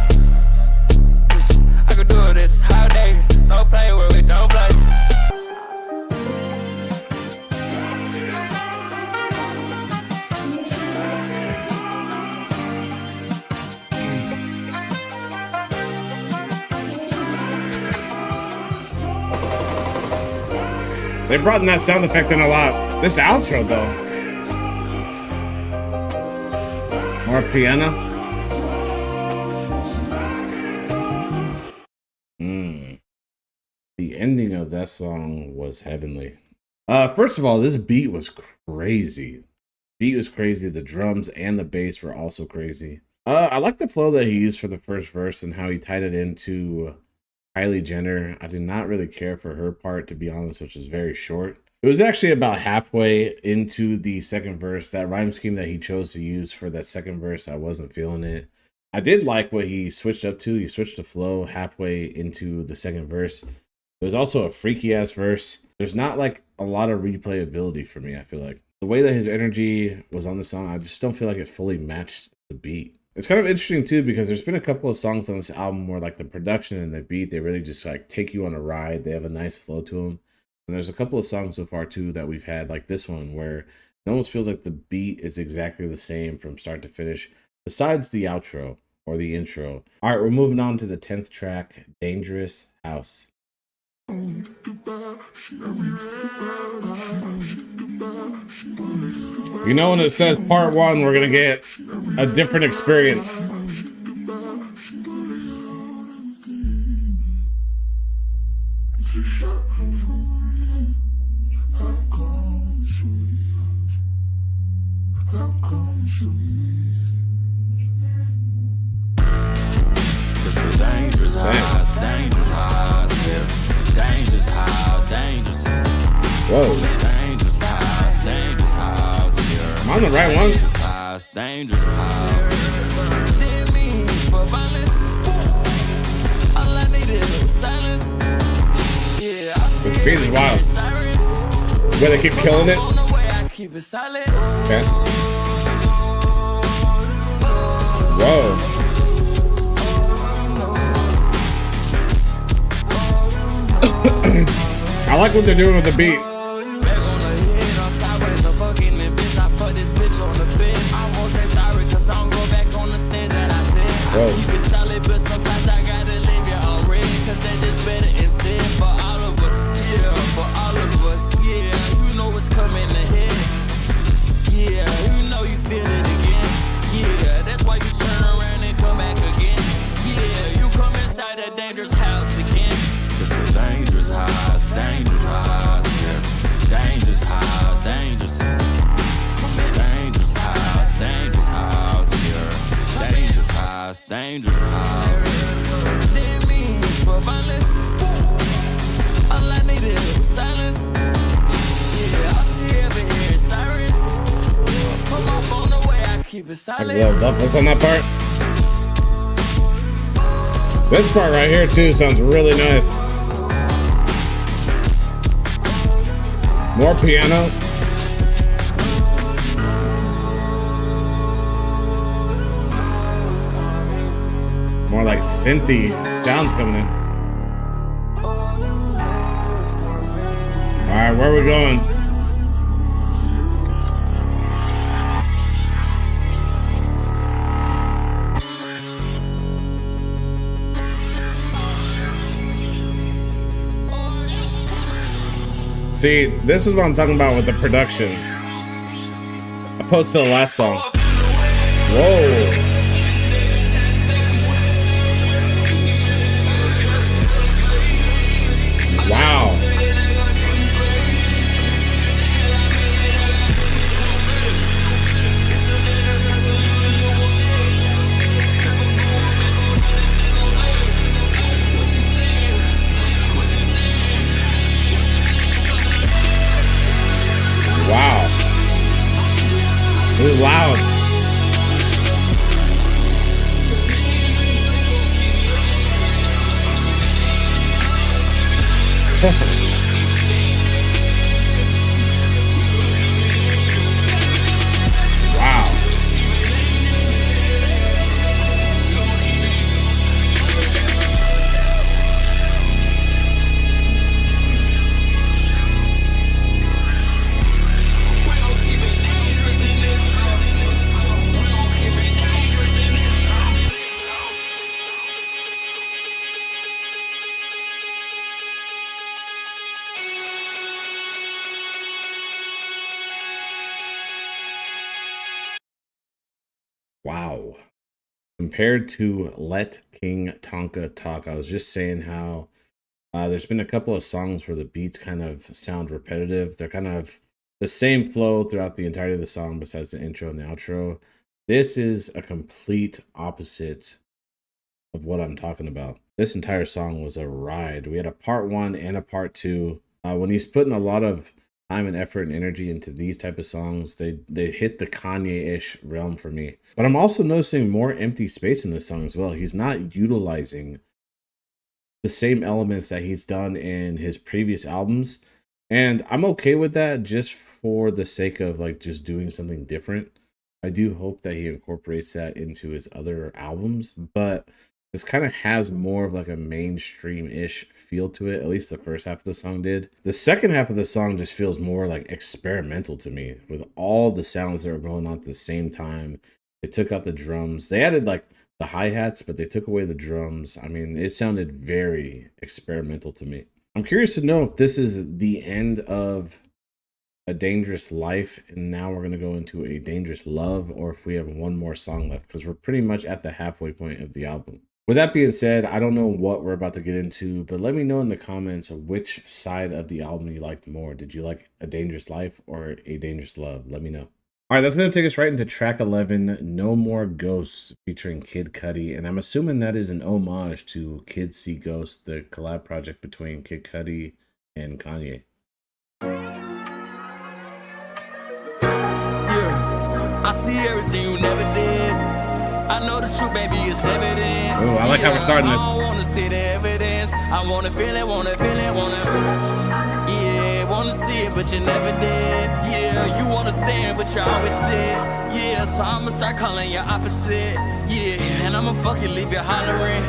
I could do this all day. Don't play with me, don't play. They brought in that sound effect in a lot. This outro though. More piano. The ending of that song was heavenly. First of all, this beat was crazy. Beat was crazy. The drums and the bass were also crazy. I like the flow that he used for the first verse and how he tied it into Kylie Jenner. I did not really care for her part, to be honest, which was very short. It was actually about halfway into the second verse. That rhyme scheme that he chose to use for that second verse, I wasn't feeling it. I did like what he switched up to. He switched the flow halfway into the second verse. There's also a freaky ass verse. There's not like a lot of replayability for me, I feel like. The way that his energy was on the song, I just don't feel like it fully matched the beat. It's kind of interesting too, because there's been a couple of songs on this album where like the production and the beat, they really just like take you on a ride. They have a nice flow to them. And there's a couple of songs so far too that we've had, like this one, where it almost feels like the beat is exactly the same from start to finish, besides the outro or the intro. All right, we're moving on to the 10th track, Dangerous House. You know, when it says part 1, we're gonna get a different experience. It's a dangerous house, dangerous house, yeah. Dangerous house, dangerous. Whoa. Dangerous house, yeah. Am I on the right one? Dangerous house. Didn't mean for violence. All I needed was silence. Yeah, I see This beat is wild. Where they keep killing it. on the way I keep it silent. Okay. Whoa. I like what they're doing with the beat. Back on the head, I'm sideways, I'm fucking the bitch. I put this bitch on the bed. I won't say sorry, cause I don't go back on the things that I said. Whoa. I keep it solid, but sometimes I gotta leave you already. Cause that is better instead for all of us. Yeah, for all of us. Yeah, you know what's coming ahead. Yeah, you know you feel it again. Yeah, that's why you turn around and come back again. Yeah, you come inside a dangerous house again. It's a dangerous house, yeah. Dangerous house, dangerous. Dangerous house, yeah. Dangerous house. Didn't mean for violence. All I needed was silence. Yeah, all she ever hear is sirens. Put my phone away, I keep it I silent. love that. What's on that part? This part right here too sounds really nice. More piano. More like synthy sounds coming in. All right, where are we going? See, this is what I'm talking about with the production. Opposed to the last song. Whoa. Wow. Wow. This is loud. Wow. Wow. Compared to Let King Tonka Talk, I was just saying how there's been a couple of songs where the beats kind of sound repetitive. They're kind of the same flow throughout the entirety of the song besides the intro and the outro. This is a complete opposite of what I'm talking about. This entire song was a ride. We had a part 1 and a part 2. When he's putting a lot of time and effort and energy into these type of songs. They hit the Kanye-ish realm for me. But I'm also noticing more empty space in this song as well. He's not utilizing the same elements that he's done in his previous albums. And I'm okay with that just for the sake of like just doing something different. I do hope that he incorporates that into his other albums, but this kind of has more of like a mainstream-ish feel to it. At least the first half of the song did. The second half of the song just feels more like experimental to me, with all the sounds that were going on at the same time. They took out the drums. They added like the hi-hats, but they took away the drums. I mean, it sounded very experimental to me. I'm curious to know if this is the end of A Dangerous Life and now we're going to go into A Dangerous Love, or if we have one more song left, because we're pretty much at the halfway point of the album. With that being said, I don't know what we're about to get into, but let me know in the comments which side of the album you liked more. Did you like A Dangerous Life or A Dangerous Love? Let me know. All right, that's going to take us right into track 11, No More Ghosts, featuring Kid Cudi. And I'm assuming that is an homage to Kids See Ghosts, the collab project between Kid Cudi and Kanye. Yeah, I see everything you never did. I know the truth, baby, it's evident. Oh, I like how we're starting this. I don't wanna see the evidence. I wanna feel it, wanna. Yeah, wanna see it, but you never did. Yeah, you wanna stand, but you always sit. Yeah, so I'ma start calling you opposite. Yeah, and I'ma fucking leave you hollering.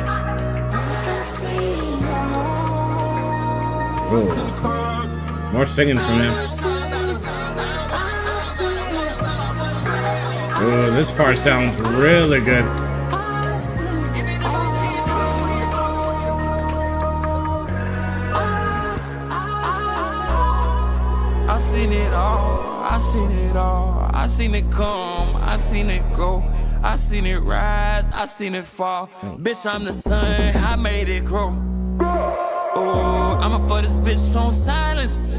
Ooh. More singing from him. Ooh, this part sounds really good. I seen it all, I seen it all. I seen it come, I seen it go. I seen it rise, I seen it fall. Bitch, I'm the sun, I made it grow. Oh, I'ma for this bitch on silence.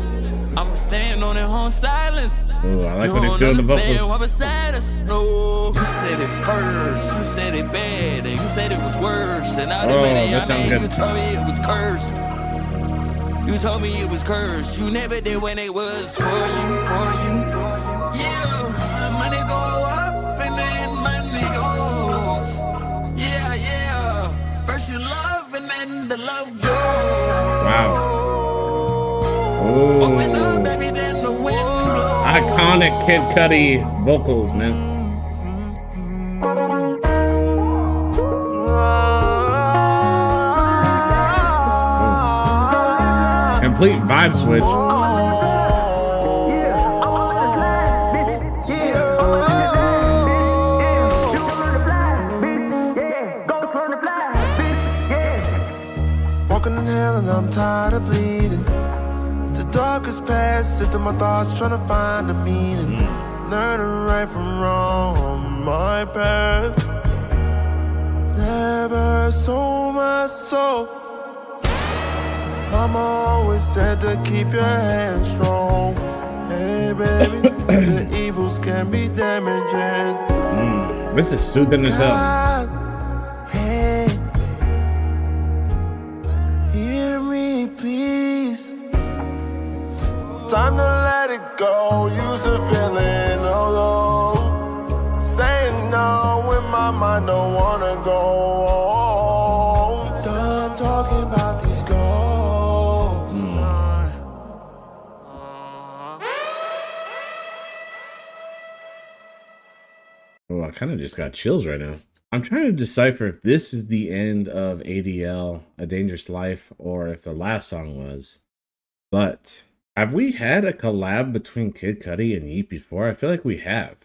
I'ma stand on it on silence. Ooh, I like when he's doing the vocals. What beside us? No, you said it first, you said it bad, and you said it was worse. And now that sounds good. You told me it was cursed. You told me it was cursed. You never did when it was for you. Yeah, money go up and then money goes. Yeah. First you love and then the love goes. Wow. Oh. Iconic Kid Cudi vocals, man. Complete vibe switch. Walking in hell and I'm tired of bleeding. The darkest past, sit through my thoughts trying to find a meaning. Learning right from wrong on my path. Never sold my soul. Mama always said to keep your hands strong. Hey baby, the evils can be damaging. This is soothing as hell. Hey, hear me please. Time to let it go. Use the feeling, oh, saying no when my mind don't wanna go. Done talking about these goals. Oh, I kind of just got chills right now. I'm trying to decipher if this is the end of ADL, A Dangerous Life, or if the last song was. But have we had a collab between Kid Cudi and Yeat before? I feel like we have.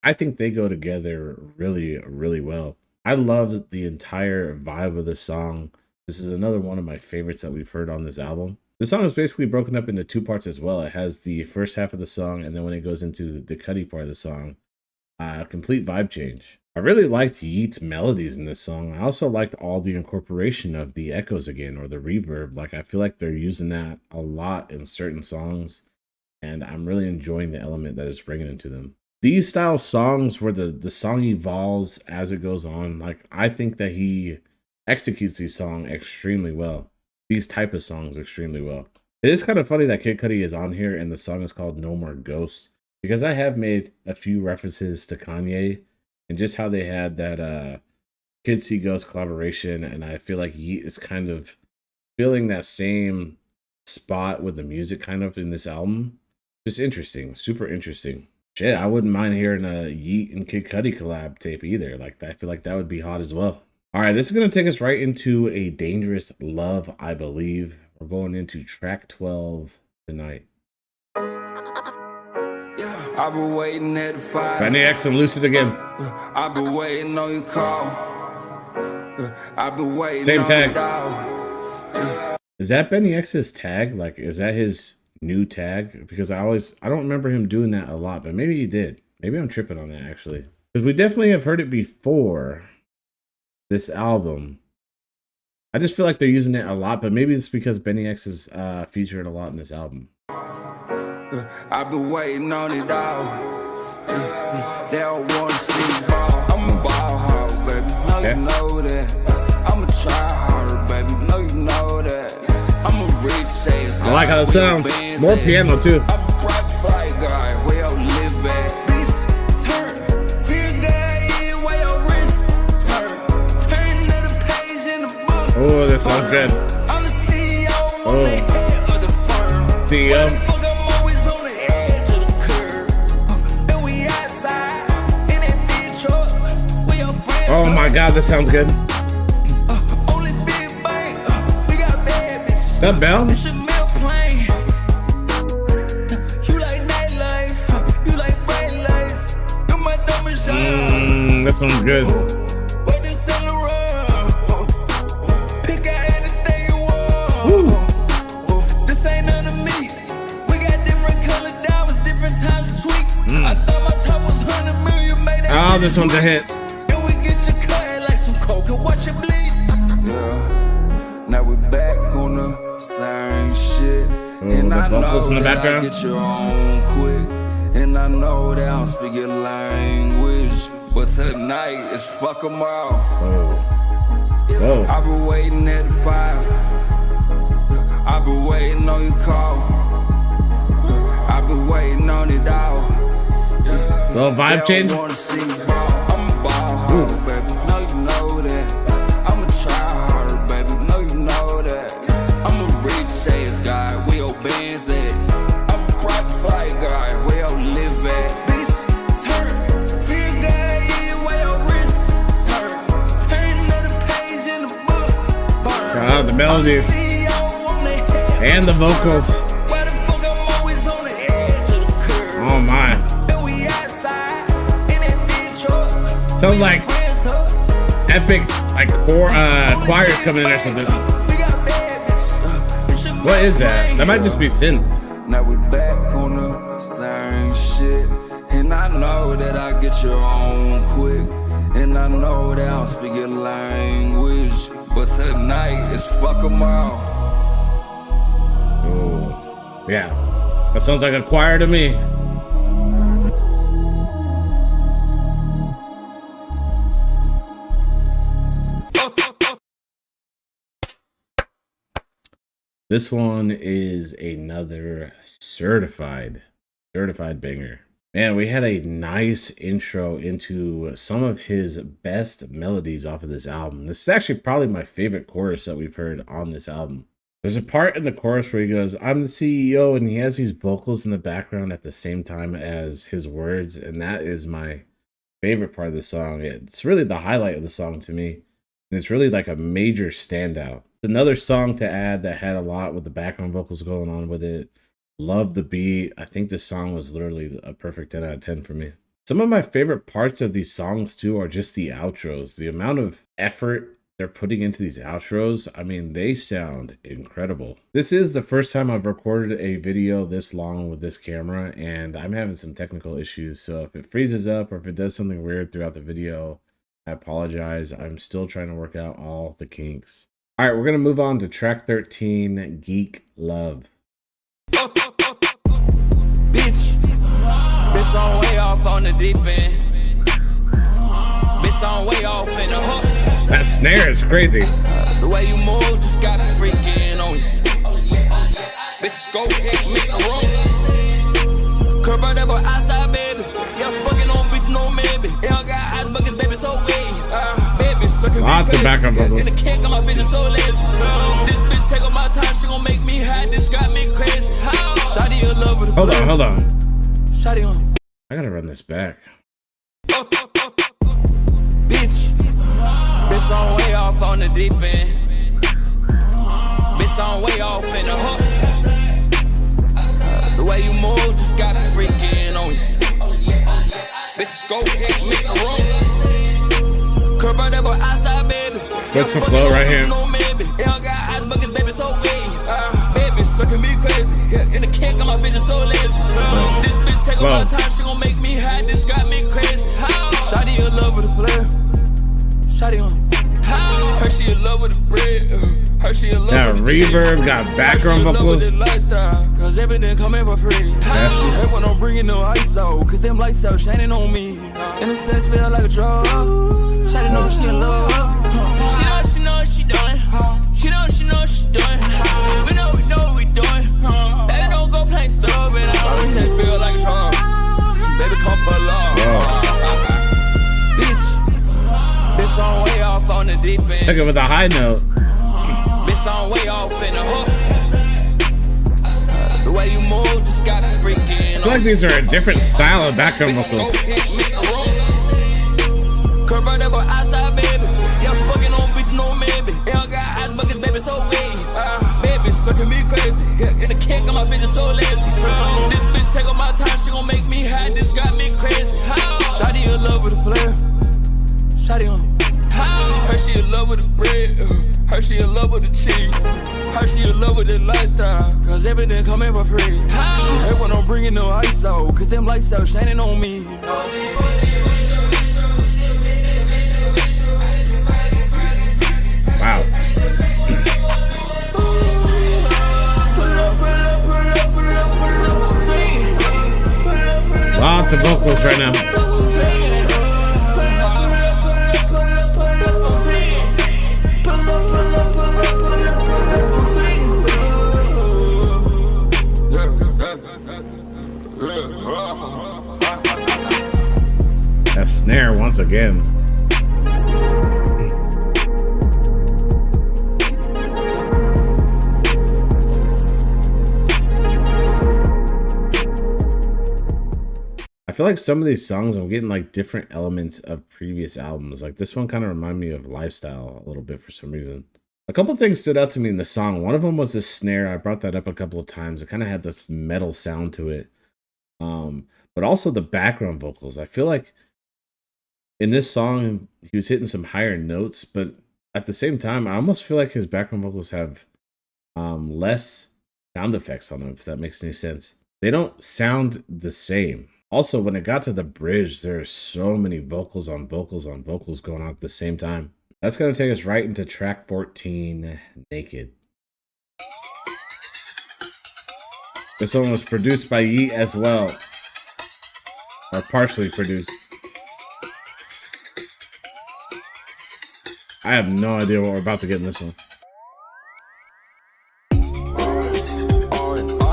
I think they go together really, really well. I loved the entire vibe of the song. This is another one of my favorites that we've heard on this album. The song is basically broken up into two parts as well. It has the first half of the song, and then when it goes into the Cudi part of the song, a complete vibe change. I really liked Yeat's melodies in this song. I also liked all the incorporation of the echoes again, or the reverb. Like, I feel like they're using that a lot in certain songs, and I'm really enjoying the element that it's bringing into them. These style songs where the song evolves as it goes on, like, I think that he executes these songs extremely well. These type of songs extremely well. It is kind of funny that Kid Cudi is on here and the song is called No More Ghosts, because I have made a few references to Kanye and just how they had that Kid See Ghost collaboration, and I feel like Yeat is kind of feeling that same spot with the music kind of in this album. Just interesting, super interesting. Shit, I wouldn't mind hearing a Yeat and Kid Cudi collab tape either. Like, I feel like that would be hot as well. All right, this is going to take us right into A Dangerous Love, I believe. We're going into track 12 tonight. I've been waiting at the fire. Benny X and Lucid again. I've been waiting on your call. I've been waiting. Same on tag. It. Is that Benny X's tag? Like, is that his new tag? Because I don't remember him doing that a lot, but maybe he did. Maybe I'm tripping on that actually. Because we definitely have heard it before this album. I just feel like they're using it a lot, but maybe it's because Benny X is featured a lot in this album. I've been waiting on it all. They don't want to see the ball. I'm a ball hog, baby. No, you know that. I'm a try harder, baby. No, you know that. I'm a rich ass guy. I like how it sounds. More piano too. I'm a private flight guy. Where you live at? Bitch, turn. Feel that in where your wrist turn. Turn to the page in the book. Oh, that sounds good. I'm the CEO on the head of the firm. CEO. Oh my god, this sounds good. That bell? That sounds good. Woo. This ain't none of me. We got different color diamonds, different times to tweak. I thought my top was 100 million, made that. Oh, this one's a hit. Now we back on the same shit. And I know that I get your own quick. And I know that I don't speak your language. But tonight is fuck 'em all. Whoa. I've been waiting at the fire. I've been waiting on your call. I've been waiting on it all. Little vibe change. I'm a ball hog, baby. No, you know that. I'm a try harder, baby. No, you know that. I'm a rich ass guy. Where your bands at? I'm a private flight guy. Where you live at? Bitch, turn. Feel that in where your wrist turn. Turn to the page in the book. Burn. Oh, the melodies. And the vocals. Why the fuck I'm always on the edge of the curve? Oh my. Sounds like epic, like choirs coming in or something. What is that? That might just be synths. Now we back on the same shit. And I know that I get your own quick. And I know that I don't speak your language. But tonight is fuck 'em all. Oh, yeah. That sounds like a choir to me. This one is another certified banger. Man, we had a nice intro into some of his best melodies off of this album. This is actually probably my favorite chorus that we've heard on this album. There's a part in the chorus where he goes, "I'm the CEO," and he has these vocals in the background at the same time as his words, and that is my favorite part of the song. It's really the highlight of the song to me, and it's really like a major standout. Another song to add that had a lot with the background vocals going on with it. Love the beat. I think this song was literally a perfect 10 out of 10 for me. Some of my favorite parts of these songs too are just the outros. The amount of effort they're putting into these outros, I mean, they sound incredible. This is the first time I've recorded a video this long with this camera, and I'm having some technical issues. So if it freezes up or if it does something weird throughout the video, I apologize. I'm still trying to work out all the kinks. All right, we're going to move on to track 13, Geek Luv. Bitch on way off on the deep end. Bitch on way off in the hook. That snare is crazy. The way you move just got me freaking on you. Bitch, go ahead, make a room. Curb out that boy outside, baby. Yeah, fucking on bitch, no maybe. Yeah, I got eyes buckets, baby, so wavy. Baby, sucking lots of background vocals. In the kick, on my bitch is so lazy. This bitch take on my time, she gon' make me hot. This got me crazy. Shawty in love with the Hold on. Shawty on. I gotta run this back. Bitch on way off on the deep end. Bitch on way off in the hook. The way you move just got me freaking on you. Bitch, go ahead, make a room. Curb out that boy outside, baby. What's the flow right here? Yeah, I got eyes buckets, baby, so wavy. Baby, sucking me crazy. Yeah, in the kick, on my bitch is so lazy. This bitch take on my time, she gon' make me hot. This got me crazy. Shawty in love with a player. Shawty on. Her she in love with the bread. Her she in love Got with the reverb, chick. got background Her she in love with vocals. the lifestyle, cause everything coming for free. She hate when I'm bringing no ice out, cause them lights out shining on me. In a sense, feel like a drug. Shawty know she in love. She know what she doing. She know what she doing. We know what we doing. Baby, don't go playing stubborn. In a sense, feel like a drug. Baby, come for love. Bitch on way off on the deep end. Take it with a high note. Bitch on way off in the hook. The way you move just got me freaking. I feel like these are a different style of background vocals. Curb out that boy outside, baby. Yeah, fucking on bitch, no maybe. Yeah, I got eyes buckets, baby, so wavy. Baby, sucking me crazy. Yeah, in the kick, on my bitch is so lazy. This bitch take on my time, she gon' make me hot. This got me crazy. Shawty in love with a player. Shawty on. Her she in love with the bread. Her she in love with the cheese. Her she in love with the lifestyle, cause everything coming for free. She hate when I'm bringing no ice out, cause them lights out shining on me. Wow. Lots of vocals right now. That snare once again. I feel like some of these songs I'm getting like different elements of previous albums. Like this one kind of reminded me of Lifestyle a little bit for some reason. A couple things stood out to me in the song. One of them was the snare. I brought that up a couple of times. It kind of had this metal sound to it. But also the background vocals. I feel like in this song, he was hitting some higher notes, but at the same time, I almost feel like his background vocals have less sound effects on them, if that makes any sense. They don't sound the same. Also, when it got to the bridge, there are so many vocals on vocals on vocals going on at the same time. That's going to take us right into track 14, Naked. This one was produced by Yeat as well. Or partially produced. I have no idea what we're about to get in this one. I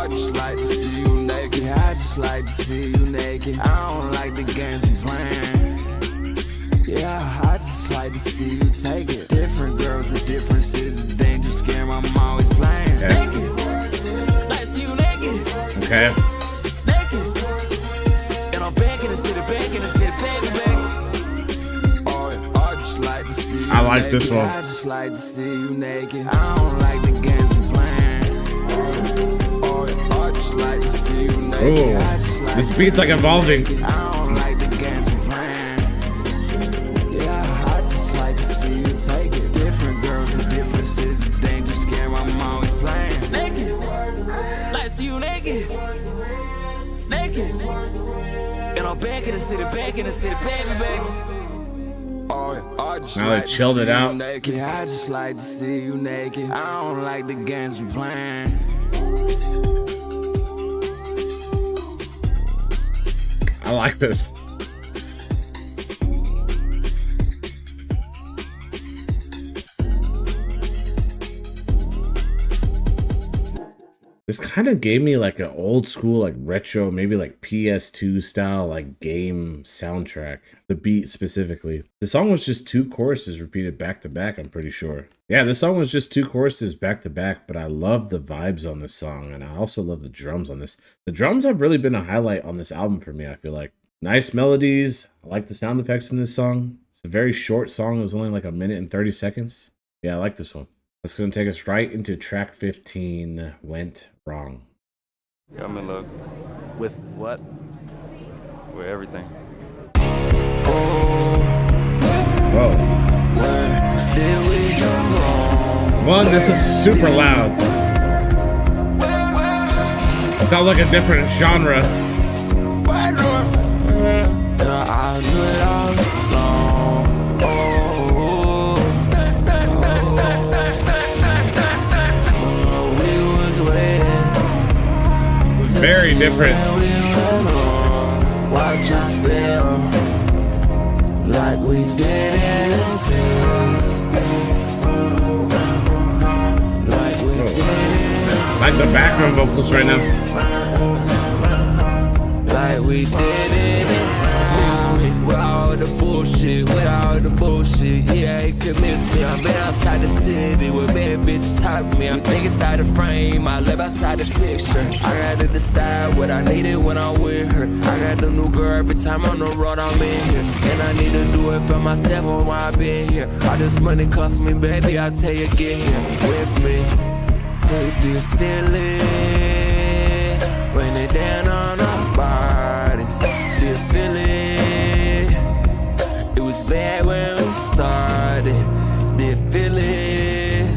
just like to see you naked. I just like to see you naked. I don't like the games you playing. Yeah, I just like to see you take it. Different girls at different cities, a dangerous game I'm always playing. Okay. Naked. Like to see you naked. Okay. Naked. And I'm back in the city, back in the city, back. I just like to see you I like this one. I just like to see you naked. I don't like the games you playing. I just like to see you naked. Ooh, I just like this to beat's see like you evolving. naked. I don't like the games you playing. Yeah, I just like to see you take it. Different girls in different cities, a dangerous game I'm always playing. Naked, like to see you naked. Naked, and I'm back in the city, baby. Now they chilled it out. Naked. I just like to see you naked. I don't like the games you playing. I like this. This kind of gave me like an old school, like retro, maybe like PS2 style, like game soundtrack. The beat specifically. The song was just 2 choruses repeated back to back, I'm pretty sure. Yeah, this song was just 2 choruses back to back, but I love the vibes on this song, and I also love the drums on this. The drums have really been a highlight on this album for me, I feel like. Nice melodies. I like the sound effects in this song. It's a very short song. It was only like 1 minute and 30 seconds. Yeah, I like this one. That's going to take us right into track 15, Went Wrong. Yeah, I'm in love. With what? With everything. Whoa. One, this is super loud. It sounds like a different genre. Very different. Watch us feel like we didn't exist. Like we didn't. Like the background vocals right now. Like we didn't miss me with all the bullshit, with all the bullshit. Yeah, he could miss me. I've been outside the city with bad bitches top me. I think inside the frame, I live outside the picture. I gotta decide what I needed when I'm with her. I got a new girl every time on the road I'm in here. And I need to do it for myself or why I've been here. All this money come for me, baby, I tell you, get here with me. Hey, do you feel it? Rain it down on our bodies. Do you feel it? It was bad when we started. Do you feel it?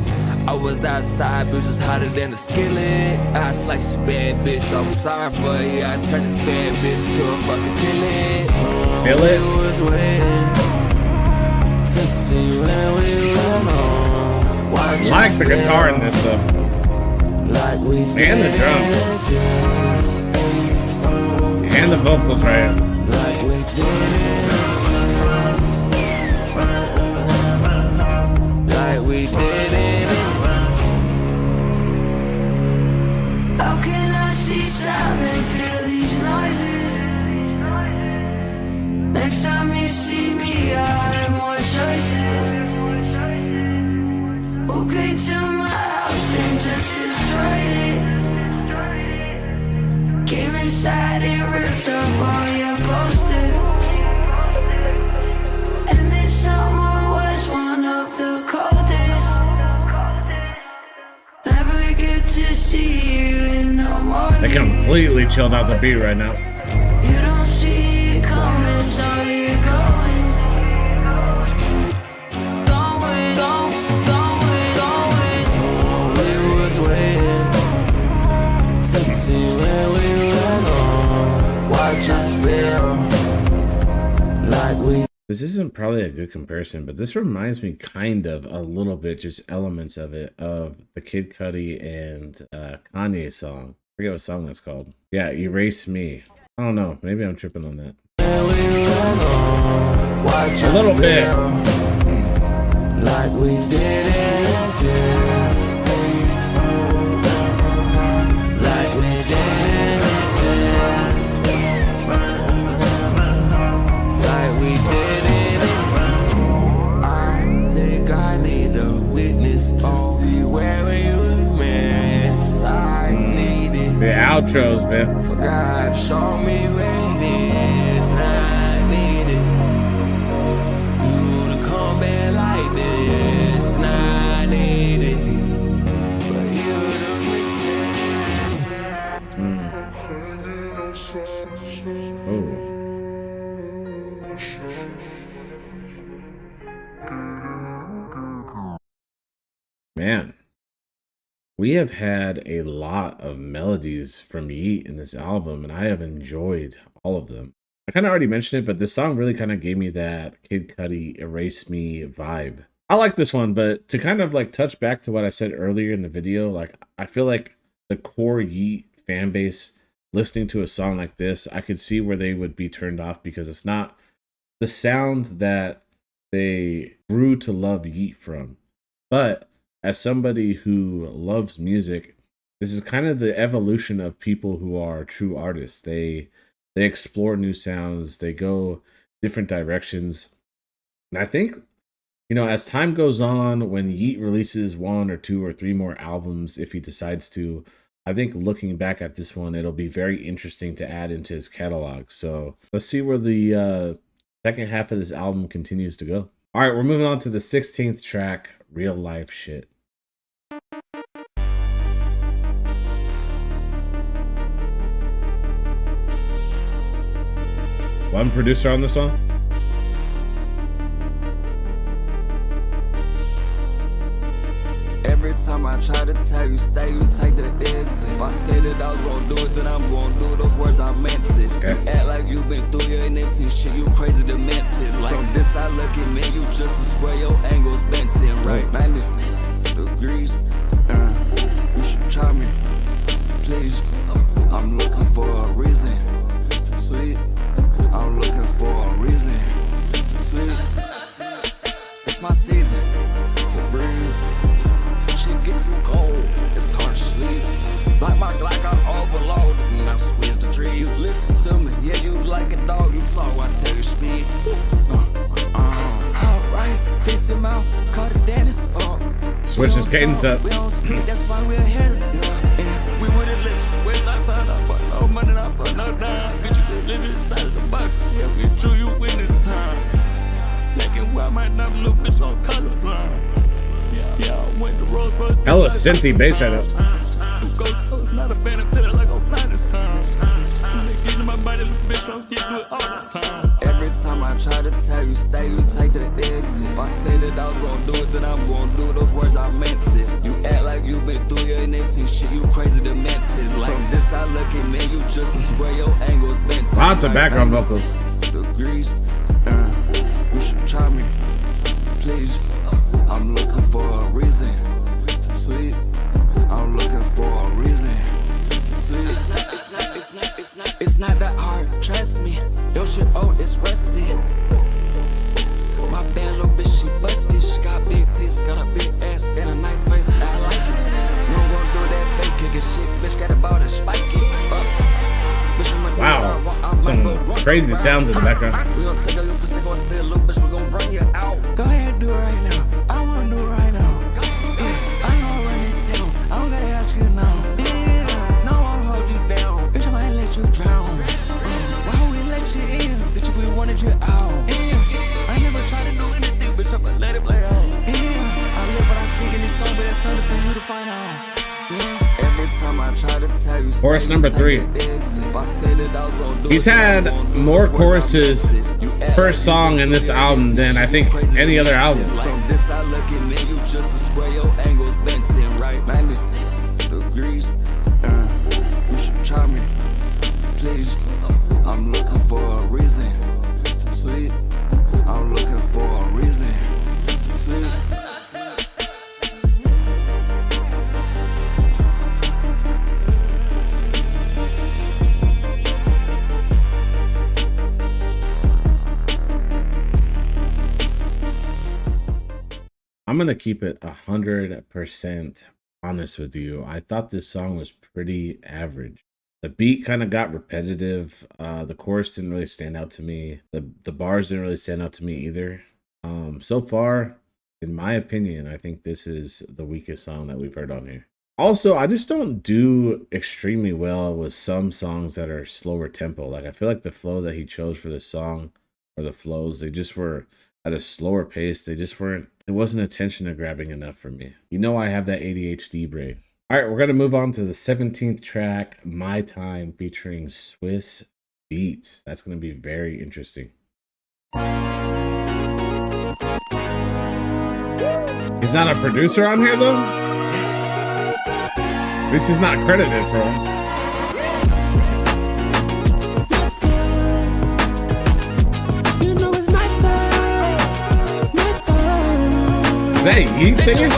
I was outside, bitch was hotter than the skillet. I sliced this bad bitch, so I'm sorry for you. I turned this bad bitch to a fucking fillet. Feel it? We was waiting to see where we went on. I like the guitar in this stuff. Like we And the drums. And the vocals, right? Like we didn't. Like we didn't. How can I see sound and feel these noises? Next time you see me, I have more choices. Who came to my house and just destroyed it? Came inside and ripped up all your posters. And this summer was one of the coldest. Never get to see you in the morning. They completely chilled out the beat right now. You don't see it coming, so you're going. We was waiting to see where we went on. Watch us feel like we. This isn't probably a good comparison, but this reminds me kind of a little bit, just elements of it, of the Kid Cudi and Kanye song. I forget what song that's called. Yeah, Erase Me. I don't know. Maybe I'm tripping on that. Watch A little bit. like we didn't exist. Like we didn't exist. Like we didn't. I think I need a witness to see where we were missed. I need it. The outros, man. For God, show me where it is. I need it. You to come back like this. I need it. For you to miss me. Oh. Man, we have had a lot of melodies from Yeat in this album, and I have enjoyed all of them. I kind of already mentioned it, but this song really kind of gave me that Kid Cudi Erase Me vibe. I like this one, but to kind of like touch back to what I said earlier in the video, like I feel like the core Yeat fan base listening to a song like this, I could see where they would be turned off because it's not the sound that they grew to love Yeat from. But as somebody who loves music, This is kind of the evolution of people who are true artists. They explore new sounds, they go different directions. And I think, you know, as time goes on, when Yeat releases 1 or 2 or 3 more albums, if he decides to, I think looking back at this one, it'll be very interesting to add into his catalog. So let's see where the second half of this album continues to go. All right, we're moving on to the 16th track, Real Life Shit. One producer on this song? Every time I try to tell you stay, you take the exit. If I say that I was gonna do it, then I'm gonna do those words I meant it. Okay. You act like you been through your name, see shit, you crazy demented. Like from this I look at me, you just a square, your angles bent in. Right, 90 degrees, you should try me, please. I'm looking for a reason to tweet. I'm looking for a reason to tweet. It's my season to breathe. Shit get too cold, it's hard to sleep. Like my Glock, I overload and I squeeze the tree. You listen to me, yeah, you like a dog. You talk, I tell you speed. Talk right, face him out, call the dentist. Switch his cadence up. We don't speak, that's why we're ahead of you. We with it, let's where's our time? I fuck no money, I fuck no dime. Get you to live inside of the box. Yeah, we drew you in this time. Black and white, might not little bitch on colorblind. Yeah, I went to Rose Rose. Hella synthy bass right up. Ghost Coast, not a fan of feeling like I'm flying this time. Get in my body, little bitch, I'm here do it all the time. Every time I try to tell you stay, you take the exit. If I say that I was gonna do it, then I'm gonna do those words I meant it. You act like you been through your name, see shit, you crazy demented. Like from this I look at me, you just a square, your angles bent. Lots of background vocals. Degrees, you should try me, please. I'm looking for a reason to tweet. I'm looking for a reason to tweet. It's not that hard, trust me. Your shit old, it's rusty. My bad little bitch, she busted. She got big tits, got a big ass and a nice face. I like it. No one do that fake kicking shit. Bitch got about to spike it up. Wow, some crazy sounds in the background. We gon' take out your pussy, gon' spit a little bitch, we gon' bring you out. Go ahead, do it right now. I wanna do it right now. Yeah, I know I run this town. I don't gotta ask you now. Yeah, no one hold you down. Bitch, I might let you drown. Why we let you in? Bitch, if we wanted you out. I never try to do anything, bitch, I'ma let it play out. I live what I speak in this song, but it's something for you to find out. Every time I try to tell you Chorus number 3. He's had more choruses per song in this album than I think any other album. From this I look at me, you just a square, your angles bent in, right? 90 degrees, you should try me, please. I'm looking for a reason to tweet. I'm looking for a reason to tweet. I'm gonna keep it 100% honest with you. I thought this song was pretty average. The beat kind of got repetitive. The chorus didn't really stand out to me. The bars didn't really stand out to me either. So far, in my opinion, I think this is the weakest song that we've heard on here. Also, I just don't do extremely well with some songs that are slower tempo. Like, I feel like the flow that he chose for this song, or the flows, they just were at a slower pace. They just weren't, it wasn't attention to grabbing enough for me. You know, I have that ADHD brain. All right, we're going to move on to the 17th track, My Time, featuring Swiss Beats. That's going to be very interesting. He's not a producer on here, though? At least he's not credited for it. Is that Yeat singing?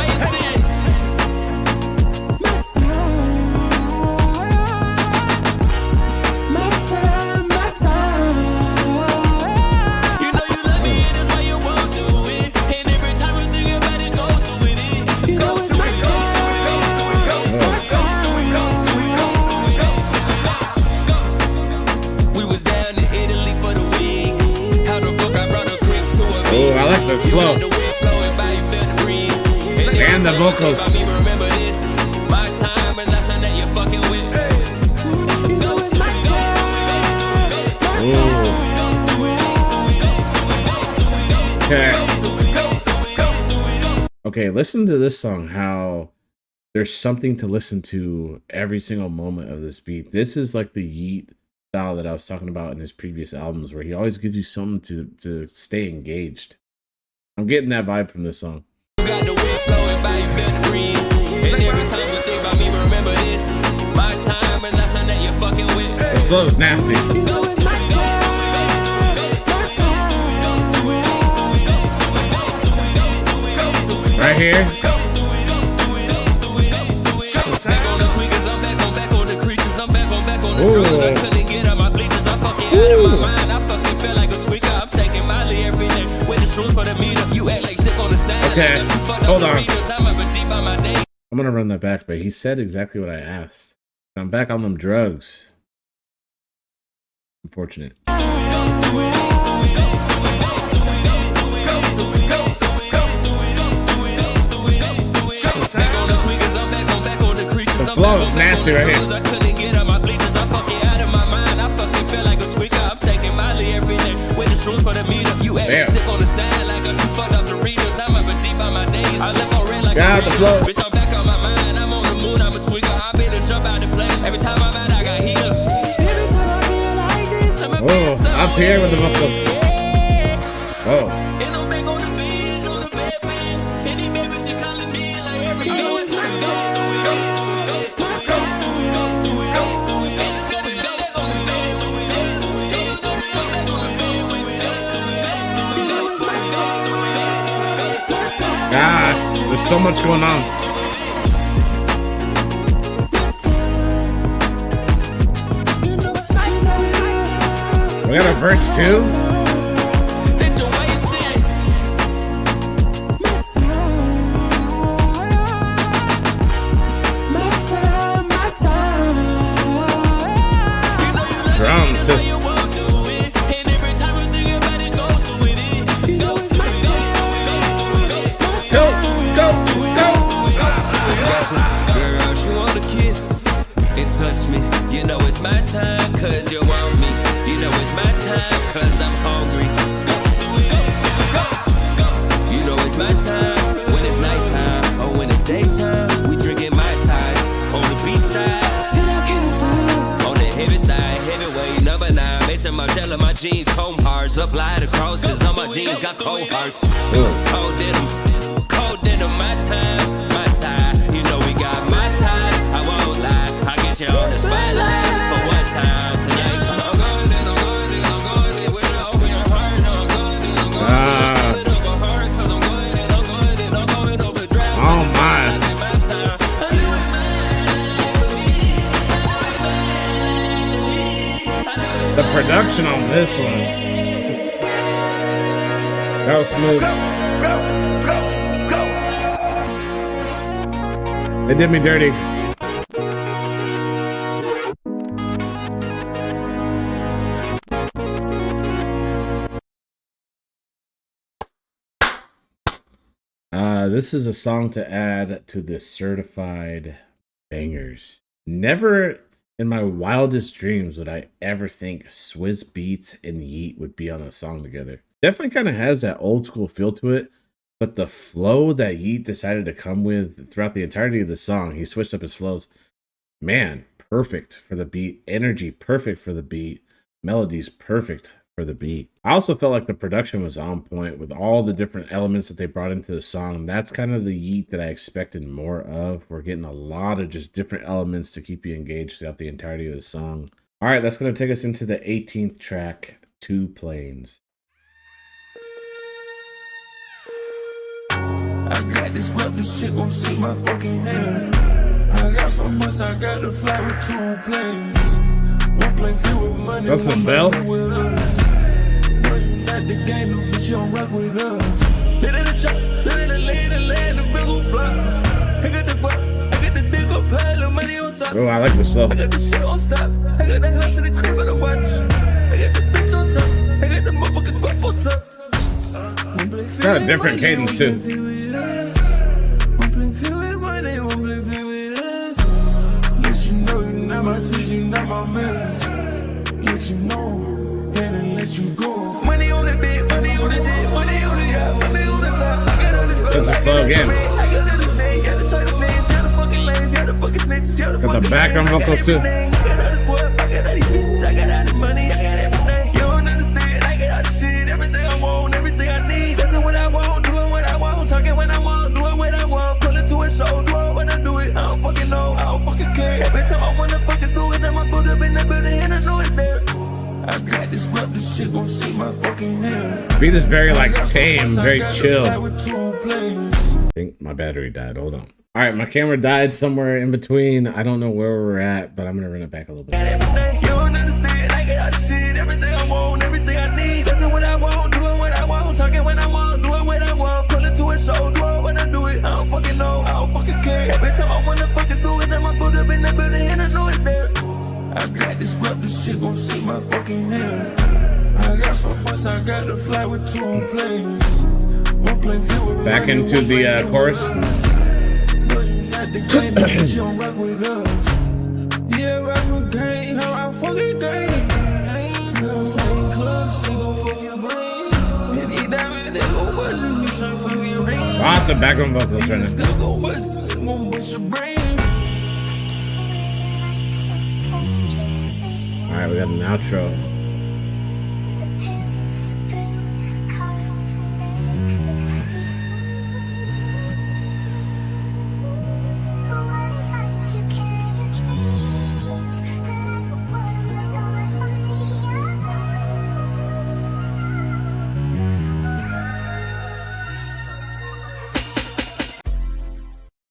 this flow. And the vocals. Okay, listen to this song, how there's something to listen to every single moment of this beat. This is like the Yeat style that I was talking about in his previous albums, where he always gives you something to stay engaged. I'm getting that vibe from this song. You got the wind flowing by you, feel the breeze. And every time you think about me, remember this. My time and that's that you're fucking with. This flow is nasty. Right here. Okay, hold on. I'm gonna run that back, but he said exactly what I asked. I'm back on them drugs. Unfortunate. The flow is nasty right here. God, the flow. Oh, up here with the vocals. Whoa. God, there's so much going on. We got a verse too? Drums. Touch me, you know it's my time, cause you want me. You know it's my time, cause I'm hungry. You know it's my time, when it's nighttime, or when it's daytime. We drinking my ties, on the beach side, on the heavy side, heavyweight number 9. Mason Margiela, my jeans, comb hearts, apply the crosses on my jeans, got cold hearts. Cold denim, my time, my tie. You know we got my tie, I won't lie. I get you on the spotlight for one time tonight. I'm going in with an open heart. I'm going in over heart, cause I'm going over drive. Oh my. The production on this one. That was smooth. They did me dirty. This is a song to add to the certified bangers. Never in my wildest dreams would I ever think Swizz Beatz and Yeat would be on a song together. Definitely kind of has that old school feel to it, but the flow that Yeat decided to come with throughout the entirety of the song, he switched up his flows. Man, perfect for the beat. Energy, perfect for the beat. Melodies, perfect for the beat. I also felt like the production was on point with all the different elements that they brought into the song. That's kind of the Yeat that I expected more of. We're getting a lot of just different elements to keep you engaged throughout the entirety of the song. All right, that's going to take us into the 18th track, Two Planes. I got this rap, this shit gon' see my fucking hand. I got so much, I got to fly with 2 planes. One plane filled with money. That's a bell. The game, but you don't rock with us. Let it chop, let it lay, the big old fly. I got the guap, I got the big old pile of money on top. Oh, I like this flow. I got the shit on stop. I got the house in the crib on the watch. I got the bitch on top. I got the motherfucking guap on top. got a different cadence too. Such a flow again. Got the background vocals too. Beat is very like tame, very chill. I think my battery died. Hold on. All right, my camera died somewhere in between. I don't know where we're at, but I'm gonna run it back a little bit. I got this rap, this shit gon' see my fucking hand. I got some bus, I got to fly with 2 planes. One plane filled with back into the chorus. Yeah, rock with gang, how I fucking gang. Same club, she gon' fuck your brain. And eat diamond, they gon' bust and bitch, I fuck your ring. Lots of background vocals right now. Gon' bust your brain. All right, we got an outro.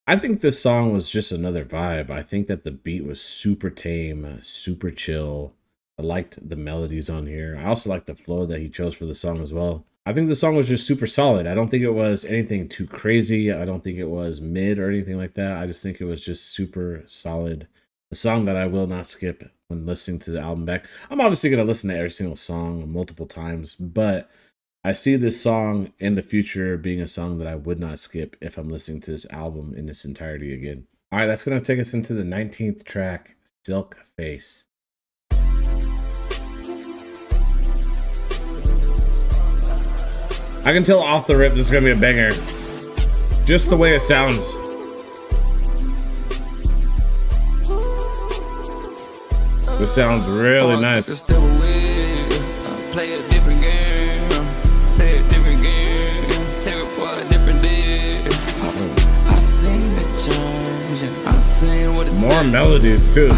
I think this song was just another vibe. I think that the beat was super tame, super chill. I liked the melodies on here. I also like the flow that he chose for the song as well. I think the song was just super solid. I don't think it was anything too crazy. I don't think it was mid or anything like that. I just think it was just super solid. A song that I will not skip when listening to the album back. I'm obviously going to listen to every single song multiple times, but I see this song in the future being a song that I would not skip if I'm listening to this album in its entirety again. All right, that's going to take us into the 19th track, Silk Face. I can tell off the rip this is going to be a banger. Just the way it sounds. This sounds really nice. More melodies too.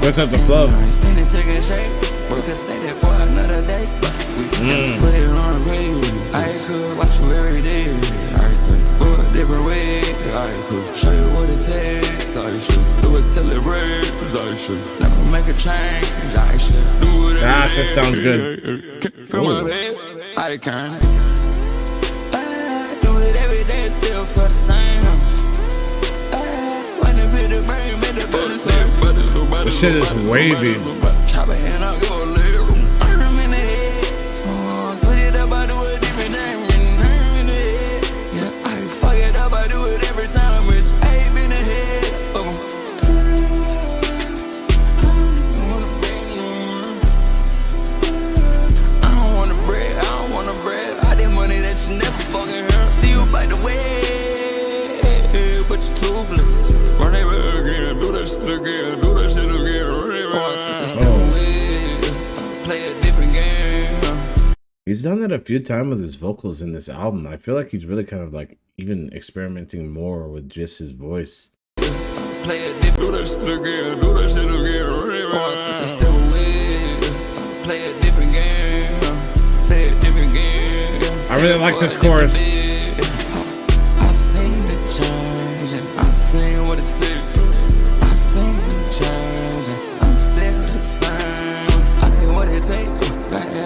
What's up the flow? I could watch you every day. I could go a different way. I could show you what it takes. I should do it till it breaks. I should never make a change. I should do it. Gosh, that sounds good. Feel my bed. I can't. I do it every day, still for the same. When the pit of brain, made the bonus. This shit is wavy. Chop it and I'll go a little. I'm in the head. Switch it up, I do it different time. I'm in the head. Yeah, I fuck it up, I do it every time. It's ape in the head. I don't want the bread, I don't want the bread. I did money that you never fucking heard. See you by the way, but you're toothless. Run it again, do that shit again, do that shit again. Run it play a different game. He's done that a few times with his vocals in this album. I feel like he's really kind of like even experimenting more with just his voice. Play a different, do that shit again, do that shit again. Play a different game. Play a different game. I really like this chorus. I seen the change and I seen what it takes. I seen the change and I'm still the same. I seen what it takes.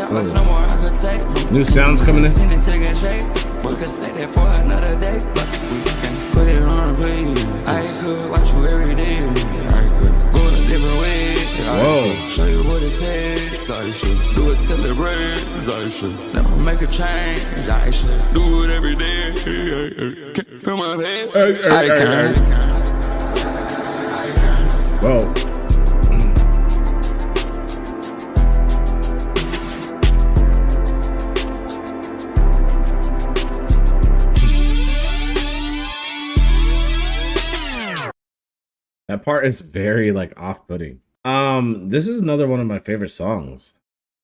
No more I could take. New sounds coming in. Seen it taking shape. We could say that for another day, but we can put it on replay. I could watch you every day. I could go a different way. Whoa. Show you what it takes, I should do it till it rains, I should never make a change, I should do it every day. Can't feel my pain, I can't. Whoa. That part is very like off-putting. This is another one of my favorite songs.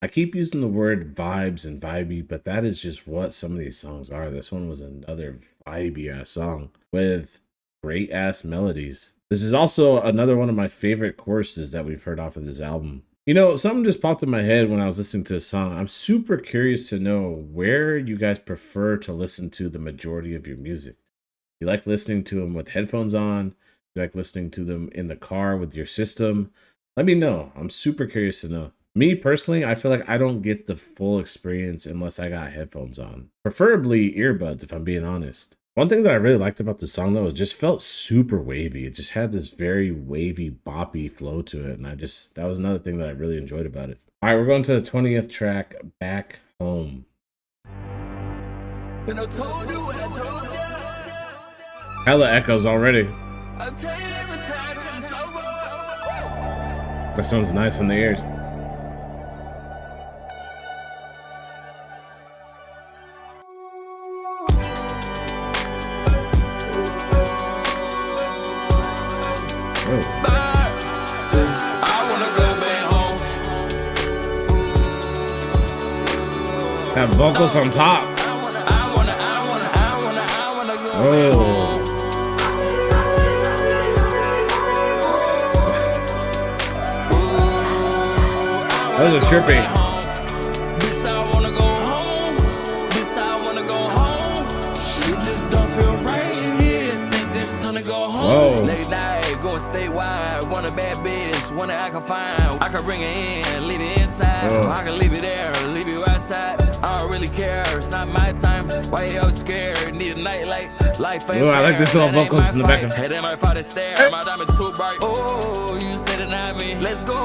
I keep using the word vibes and vibey, but that is just what some of these songs are. This one was another vibey ass song with great ass melodies. This is also another one of my favorite choruses that we've heard off of this album. You know, something just popped in my head when I was listening to the song. I'm super curious to know where you guys prefer to listen to the majority of your music. You like listening to them with headphones on? You like listening to them in the car with your system? Let me know. I'm super curious to know. Me personally, I feel like I don't get the full experience unless I got headphones on. Preferably earbuds, if I'm being honest. One thing that I really liked about the song though, it just felt super wavy. It just had this very wavy, boppy flow to it. And that was another thing that I really enjoyed about it. All right, we're going to the 20th track, Back Home. And I told you what I told you. Hella echoes already. I'll tell you every time till it's over. That sounds nice in the ears. Have vocals on top. Oh. That was a trippy. This I wanna go home. This I wanna go home. She just don't feel right here. Think it's time to go home. Whoa. Late night, going statewide. Want a bad bitch, one that I can find. I can bring her in, leave it inside. Whoa. I can leave it there, leave you outside. I don't really care, it's not my time. Why you out scared? Need a nightlight. Life ain't Ooh, I like fair. this little That ain't vocals my in the fight. background. Hey, that my father stare. My diamond too bright. Oh, you said it not me. Let's go,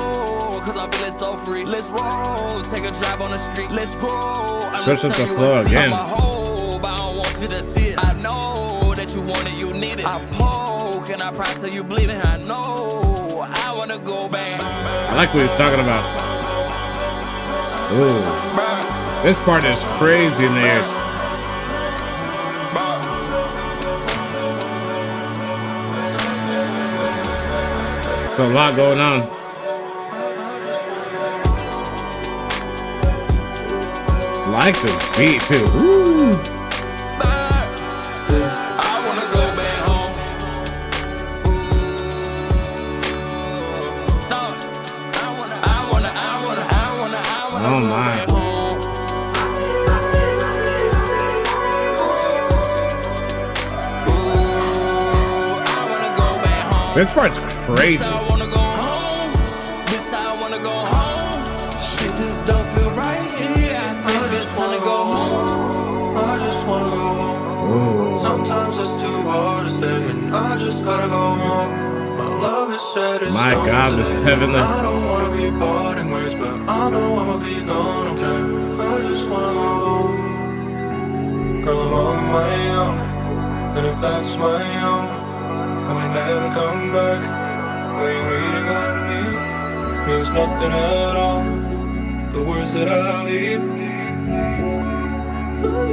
cause I'm feeling so free. Let's roll, take a drive on the street. Let's go. Switch up the flow again. I'm a hoe, but I don't want you to see it. I know that you want it, you need it. I poke and I pry till you bleeding. I know I wanna go back. I like what he's talking about. Ooh. This part is crazy in the ears. It's a lot going on. Like this beat too. Woo. Oh my. This part's crazy. This I wanna go home. This I wanna go home. Shit just don't feel right. Yeah, I think it's time to go home. I just wanna go home. Sometimes it's too hard to stay, and I just gotta go home. My love is set in My stone God, this is heavenly. I don't wanna be parting ways, but I know I'ma be gone, okay? I just wanna go home. Girl, I'm on my own, and if that's my own, I might never come back. Where you waiting on me means nothing at all. The words that I leave, I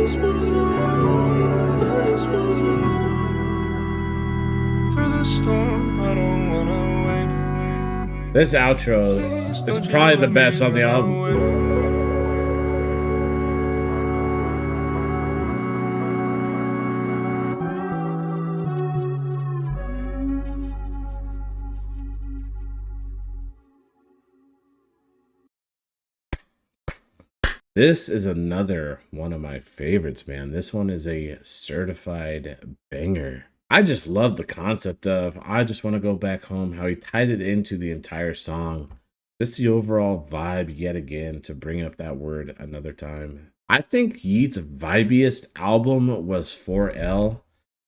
just wanna go home. I just wanna go home. Through the storm, I don't wanna wait. This outro is probably the best on the album. This is another one of my favorites, man. This one is a certified banger. I just love the concept of I just want to go back home, how he tied it into the entire song. Just the overall vibe yet again, to bring up that word another time. I think Yeat's vibiest album was 4L.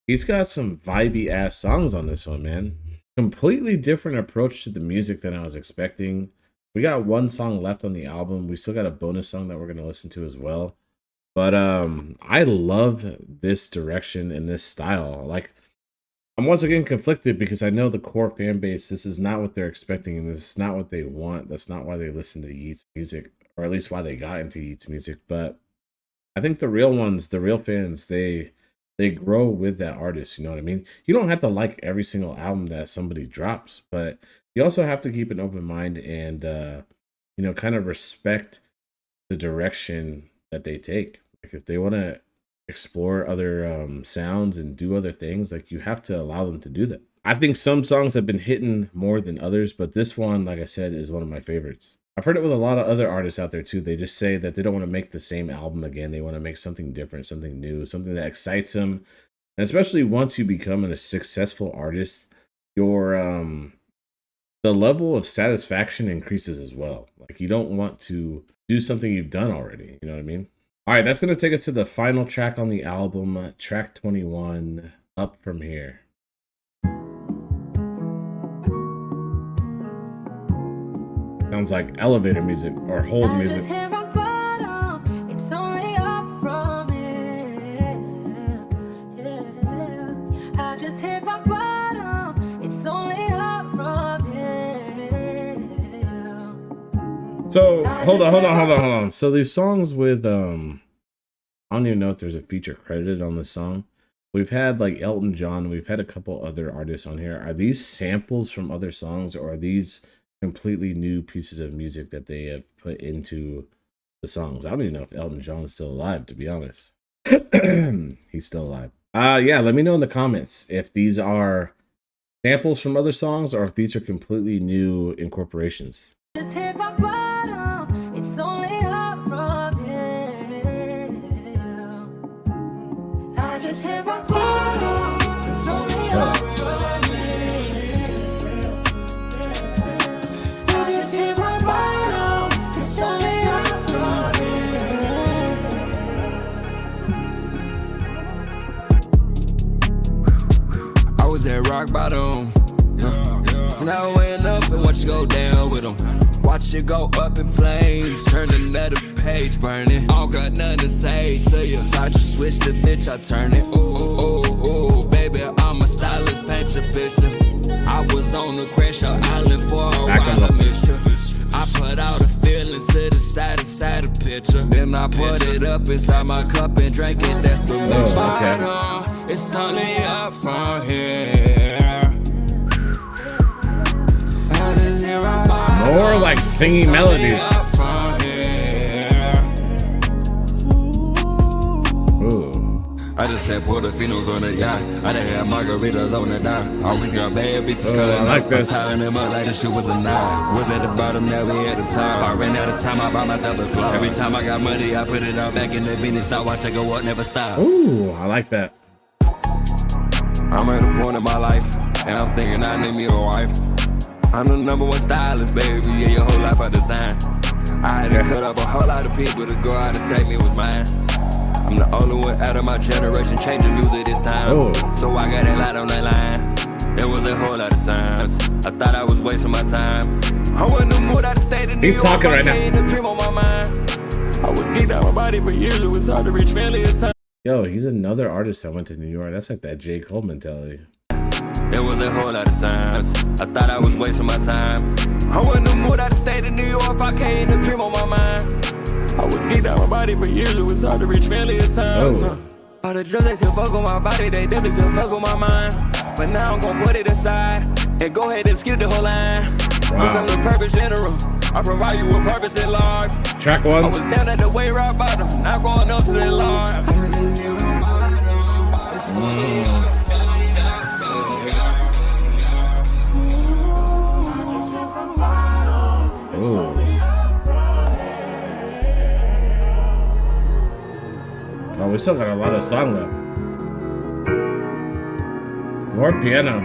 He's got some vibey ass songs on this one, man. completely different approach to the music than I was expecting. We got one song left on the album. We still got a bonus song that we're going to listen to as well. But I love this direction and this style. Like, I'm once again conflicted because I know the core fan base, this is not what they're expecting, and this is not what they want. That's not why they listen to Yeat's music, or at least why they got into Yeat's music. But I think the real ones, the real fans, they grow with that artist. You know what I mean? You don't have to like every single album that somebody drops, but you also have to keep an open mind and you know, kind of respect the direction that they take. Like, if they want to explore other sounds and do other things, like, you have to allow them to do that. I think some songs have been hitting more than others, but this one, like I said, is one of my favorites. I've heard it with a lot of other artists out there too. They just say that they don't want to make the same album again. They want to make something different, something new, something that excites them. And especially once you become a successful artist, your the level of satisfaction increases as well. Like, you don't want to do something you've done already. You know what I mean? All right, that's going to take us to the final track on the album, track 21, Up From Here. Sounds like elevator music or hold music. So hold on. So these songs with I don't even know if there's a feature credited on this song. We've had like Elton John, we've had a couple other artists on here. Are these samples from other songs, or are these completely new pieces of music that they have put into the songs? I don't even know if Elton John is still alive, to be honest. He's still alive. Yeah, let me know in the comments if these are samples from other songs or if these are completely new incorporations. Just hit rock bottom, it's only up from here. I just hit rock bottom, it's only up from here. I just hit rock bottom, it's only up from here. I was at rock bottom. So now I went up and watch you go down with them. Watch you go up in flames, turn another page burning. I don't got nothing to say to you. So I just switch the bitch, I turn it. Ooh, baby, I'm a stylist, paint your picture. I was on the crash island for a while, I missed you. I put all the feelings to the side inside the picture. Then I put it up inside my cup and drank it, that's the bottom. It's only up from here. More like singing melodies. Ooh. I just had Portofinos on the yacht. I done had margaritas on the dock. Always got bad bitches I like this. I'm tying them up like the shit was a nine. Was at the bottom, now we at the top. I ran out of time, I bought myself a clock. Every time I got money, I put it all back in the business. I watch it go up, never stop. Ooh, I like that. I'm at a point in my life, and I'm thinking I need me a wife. I'm the #1 stylist, baby. Yeah, your whole life I design. I had to cut up a whole lot of people to go out and take me was mine. I'm the only one out of my generation changing music this time. So I got that light on that line. There was a whole lot of times I thought I was wasting my time. I wasn't in the mood, I stayed in New York. He's talking right now. A dream on my mind. I was geeked out my body for years. It was hard to reach family at times. Yo, he's another artist that went to New York. That's like that J. Cole mentality. There was a whole lot of times I thought I was wasting my time. I wasn't in the mood, I stayed in New York. I came a dream on my mind. I was geeked out my body for years. It was hard to reach family at times. All the drugs, they still fuck on my body. They definitely still fuck on my mind. But now I'm gonna put it aside and go ahead and skip the whole line. What's up the purpose general? I provide you with purpose in life. Track 1. I was down at the way rock bottom, now going up to the line. Oh, we still got a lot of song left. More piano.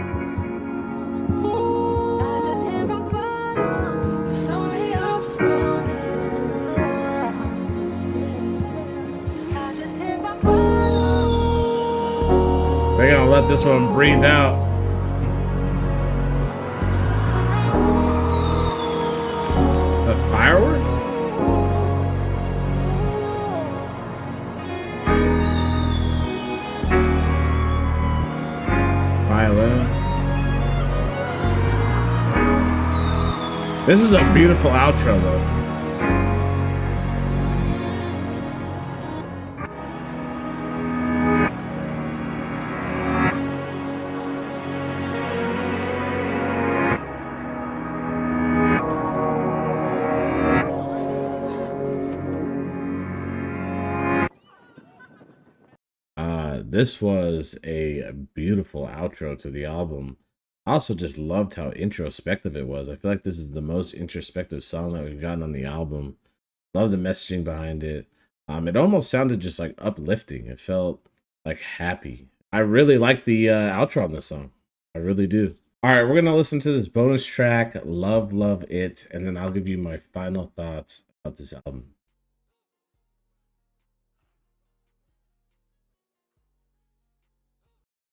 They're gonna let this one breathe out. This is a beautiful outro though. This was a beautiful outro to the album. I also just loved how introspective it was. I feel like this is the most introspective song that we've gotten on the album. Love the messaging behind it. It almost sounded just like uplifting. It felt like happy. I really like the outro on this song. I really do. All right, we're gonna listen to this bonus track, Love, Love It, and then I'll give you my final thoughts about this album.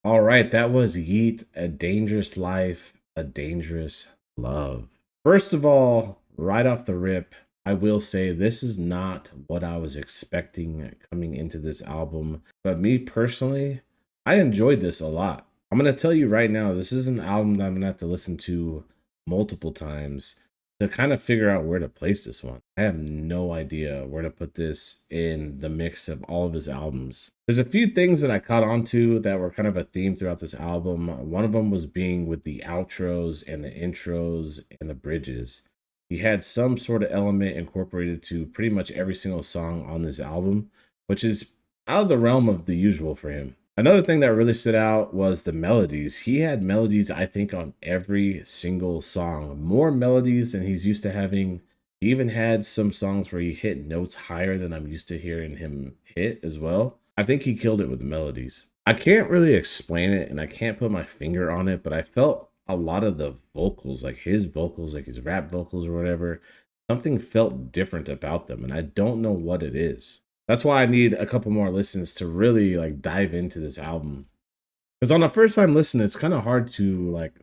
All right, that was Yeat, A Dangerous Life, A Dangerous Love. First of all, right off the rip, I will say this is not what I was expecting coming into this album. But me personally, I enjoyed this a lot. I'm going to tell you right now, this is an album that I'm going to have to listen to multiple times to kind of figure out where to place this one. I have no idea where to put this in the mix of all of his albums. There's a few things that I caught on to that were kind of a theme throughout this album. One of them was being with the outros and the intros and the bridges. He had some sort of element incorporated to pretty much every single song on this album, which is out of the realm of the usual for him. Another thing that really stood out was the melodies. He had melodies, I think, on every single song. More melodies than he's used to having. He even had some songs where he hit notes higher than I'm used to hearing him hit as well. I think he killed it with the melodies. I can't really explain it and I can't put my finger on it, but I felt a lot of the vocals, like his vocals, like his rap vocals or whatever, something felt different about them and I don't know what it is. That's why I need a couple more listens to really like dive into this album. Because on a first time listen, it's kind of hard to like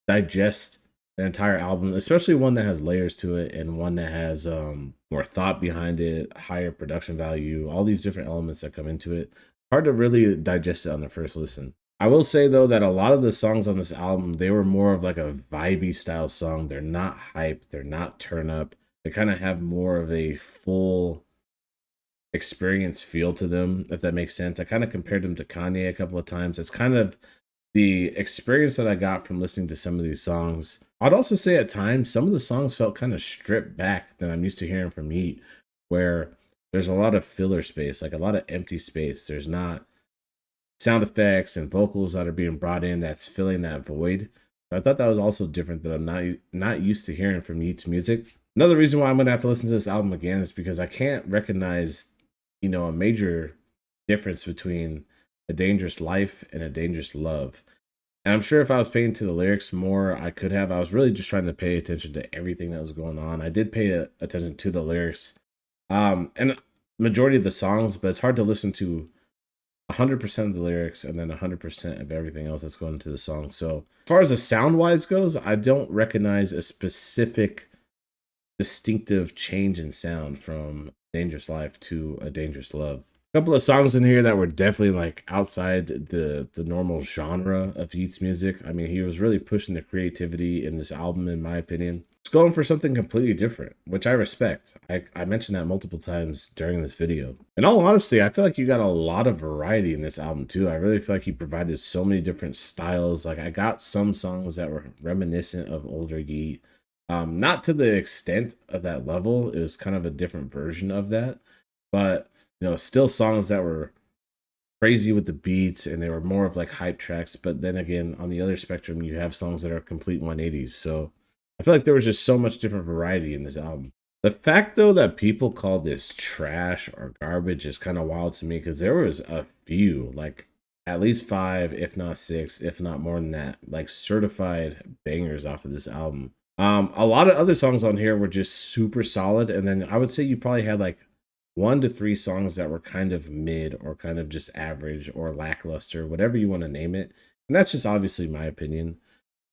digest an entire album, especially one that has layers to it and one that has more thought behind it, higher production value, all these different elements that come into it. Hard to really digest it on the first listen. I will say though that a lot of the songs on this album, they were more of like a vibey style song. They're not hype, they're not turn up. They kind of have more of a full experience feel to them, if that makes sense. I kind of compared them to Kanye a couple of times. It's kind of the experience that I got from listening to some of these songs. I'd also say at times some of the songs felt kind of stripped back than I'm used to hearing from Yeat, where there's a lot of filler space, like a lot of empty space. There's not sound effects and vocals that are being brought in that's filling that void. So I thought that was also different that I'm not used to hearing from Yeat's music. Another reason why I'm gonna have to listen to this album again is because I can't recognize, you know, a major difference between A Dangerous Life and A Dangerous Love. And I'm sure if I was paying to the lyrics more, I could have. I was really just trying to pay attention to everything that was going on. I did pay attention to the lyrics and majority of the songs, but it's hard to listen to 100% of the lyrics and then 100% of everything else that's going into the song. So as far as the sound wise goes, I don't recognize a specific distinctive change in sound from Dangerous Life to A Dangerous Love. A couple of songs in here that were definitely like outside the normal genre of Yeat's music. I mean, he was really pushing the creativity in this album, in my opinion. It's going for something completely different, which I respect. I mentioned that multiple times during this video. In all honesty, I feel like you got a lot of variety in this album too. I really feel like he provided so many different styles. Like I got some songs that were reminiscent of older Yeat. Not to the extent of that level. It was kind of a different version of that, but you know, still songs that were crazy with the beats and they were more of like hype tracks. But then again, on the other spectrum, you have songs that are complete 180s. So I feel like there was just so much different variety in this album. The fact though that people call this trash or garbage is kind of wild to me, because there was a few, like at least 5, if not 6, if not more than that, like certified bangers off of this album. A lot of other songs on here were just super solid, and then I would say you probably had like 1 to 3 songs that were kind of mid or kind of just average or lackluster, whatever you want to name it. And that's just obviously my opinion.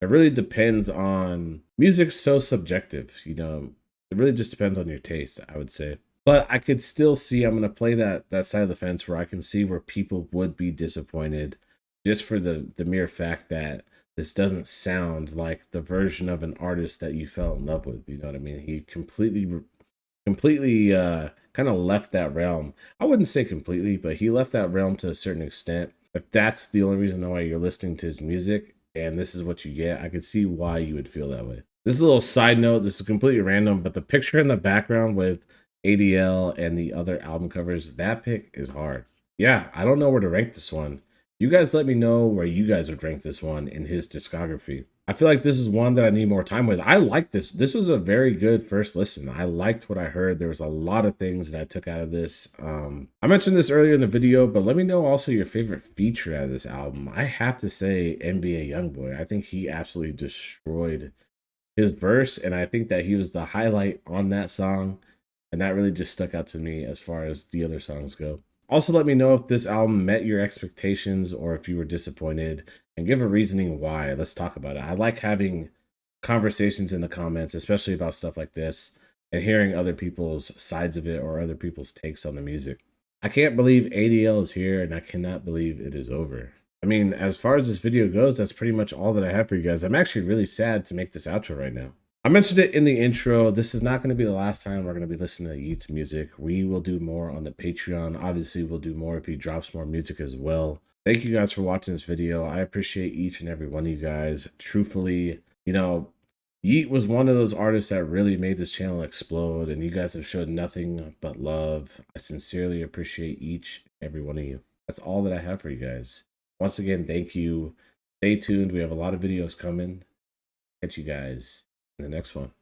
It really depends on, music's so subjective, you know, it really just depends on your taste, I would say. But I could still see, I'm going to play that side of the fence where I can see where people would be disappointed just for the mere fact that this doesn't sound like the version of an artist that you fell in love with. You know what I mean? He completely kind of left that realm. I wouldn't say completely, but he left that realm to a certain extent. If that's the only reason why you're listening to his music and this is what you get, I could see why you would feel that way. This is a little side note. This is completely random, but the picture in the background with ADL and the other album covers, that pick is hard. Yeah, I don't know where to rank this one. You guys let me know where you guys would rank this one in his discography. I feel like this is one that I need more time with. I like this. This was a very good first listen. I liked what I heard. There was a lot of things that I took out of this. I mentioned this earlier in the video, but let me know also your favorite feature out of this album. I have to say NBA Youngboy. I think he absolutely destroyed his verse, and I think that he was the highlight on that song, and that really just stuck out to me as far as the other songs go. Also, let me know if this album met your expectations or if you were disappointed, and give a reasoning why. Let's talk about it. I like having conversations in the comments, especially about stuff like this, and hearing other people's sides of it or other people's takes on the music. I can't believe ADL is here, and I cannot believe it is over. I mean, as far as this video goes, that's pretty much all that I have for you guys. I'm actually really sad to make this outro right now. I mentioned it in the intro. This is not going to be the last time we're going to be listening to Yeat's music. We will do more on the Patreon. Obviously, we'll do more if he drops more music as well. Thank you guys for watching this video. I appreciate each and every one of you guys. Truthfully, you know, Yeat was one of those artists that really made this channel explode, and you guys have showed nothing but love. I sincerely appreciate each and every one of you. That's all that I have for you guys. Once again, thank you. Stay tuned. We have a lot of videos coming. Catch you guys in the next one.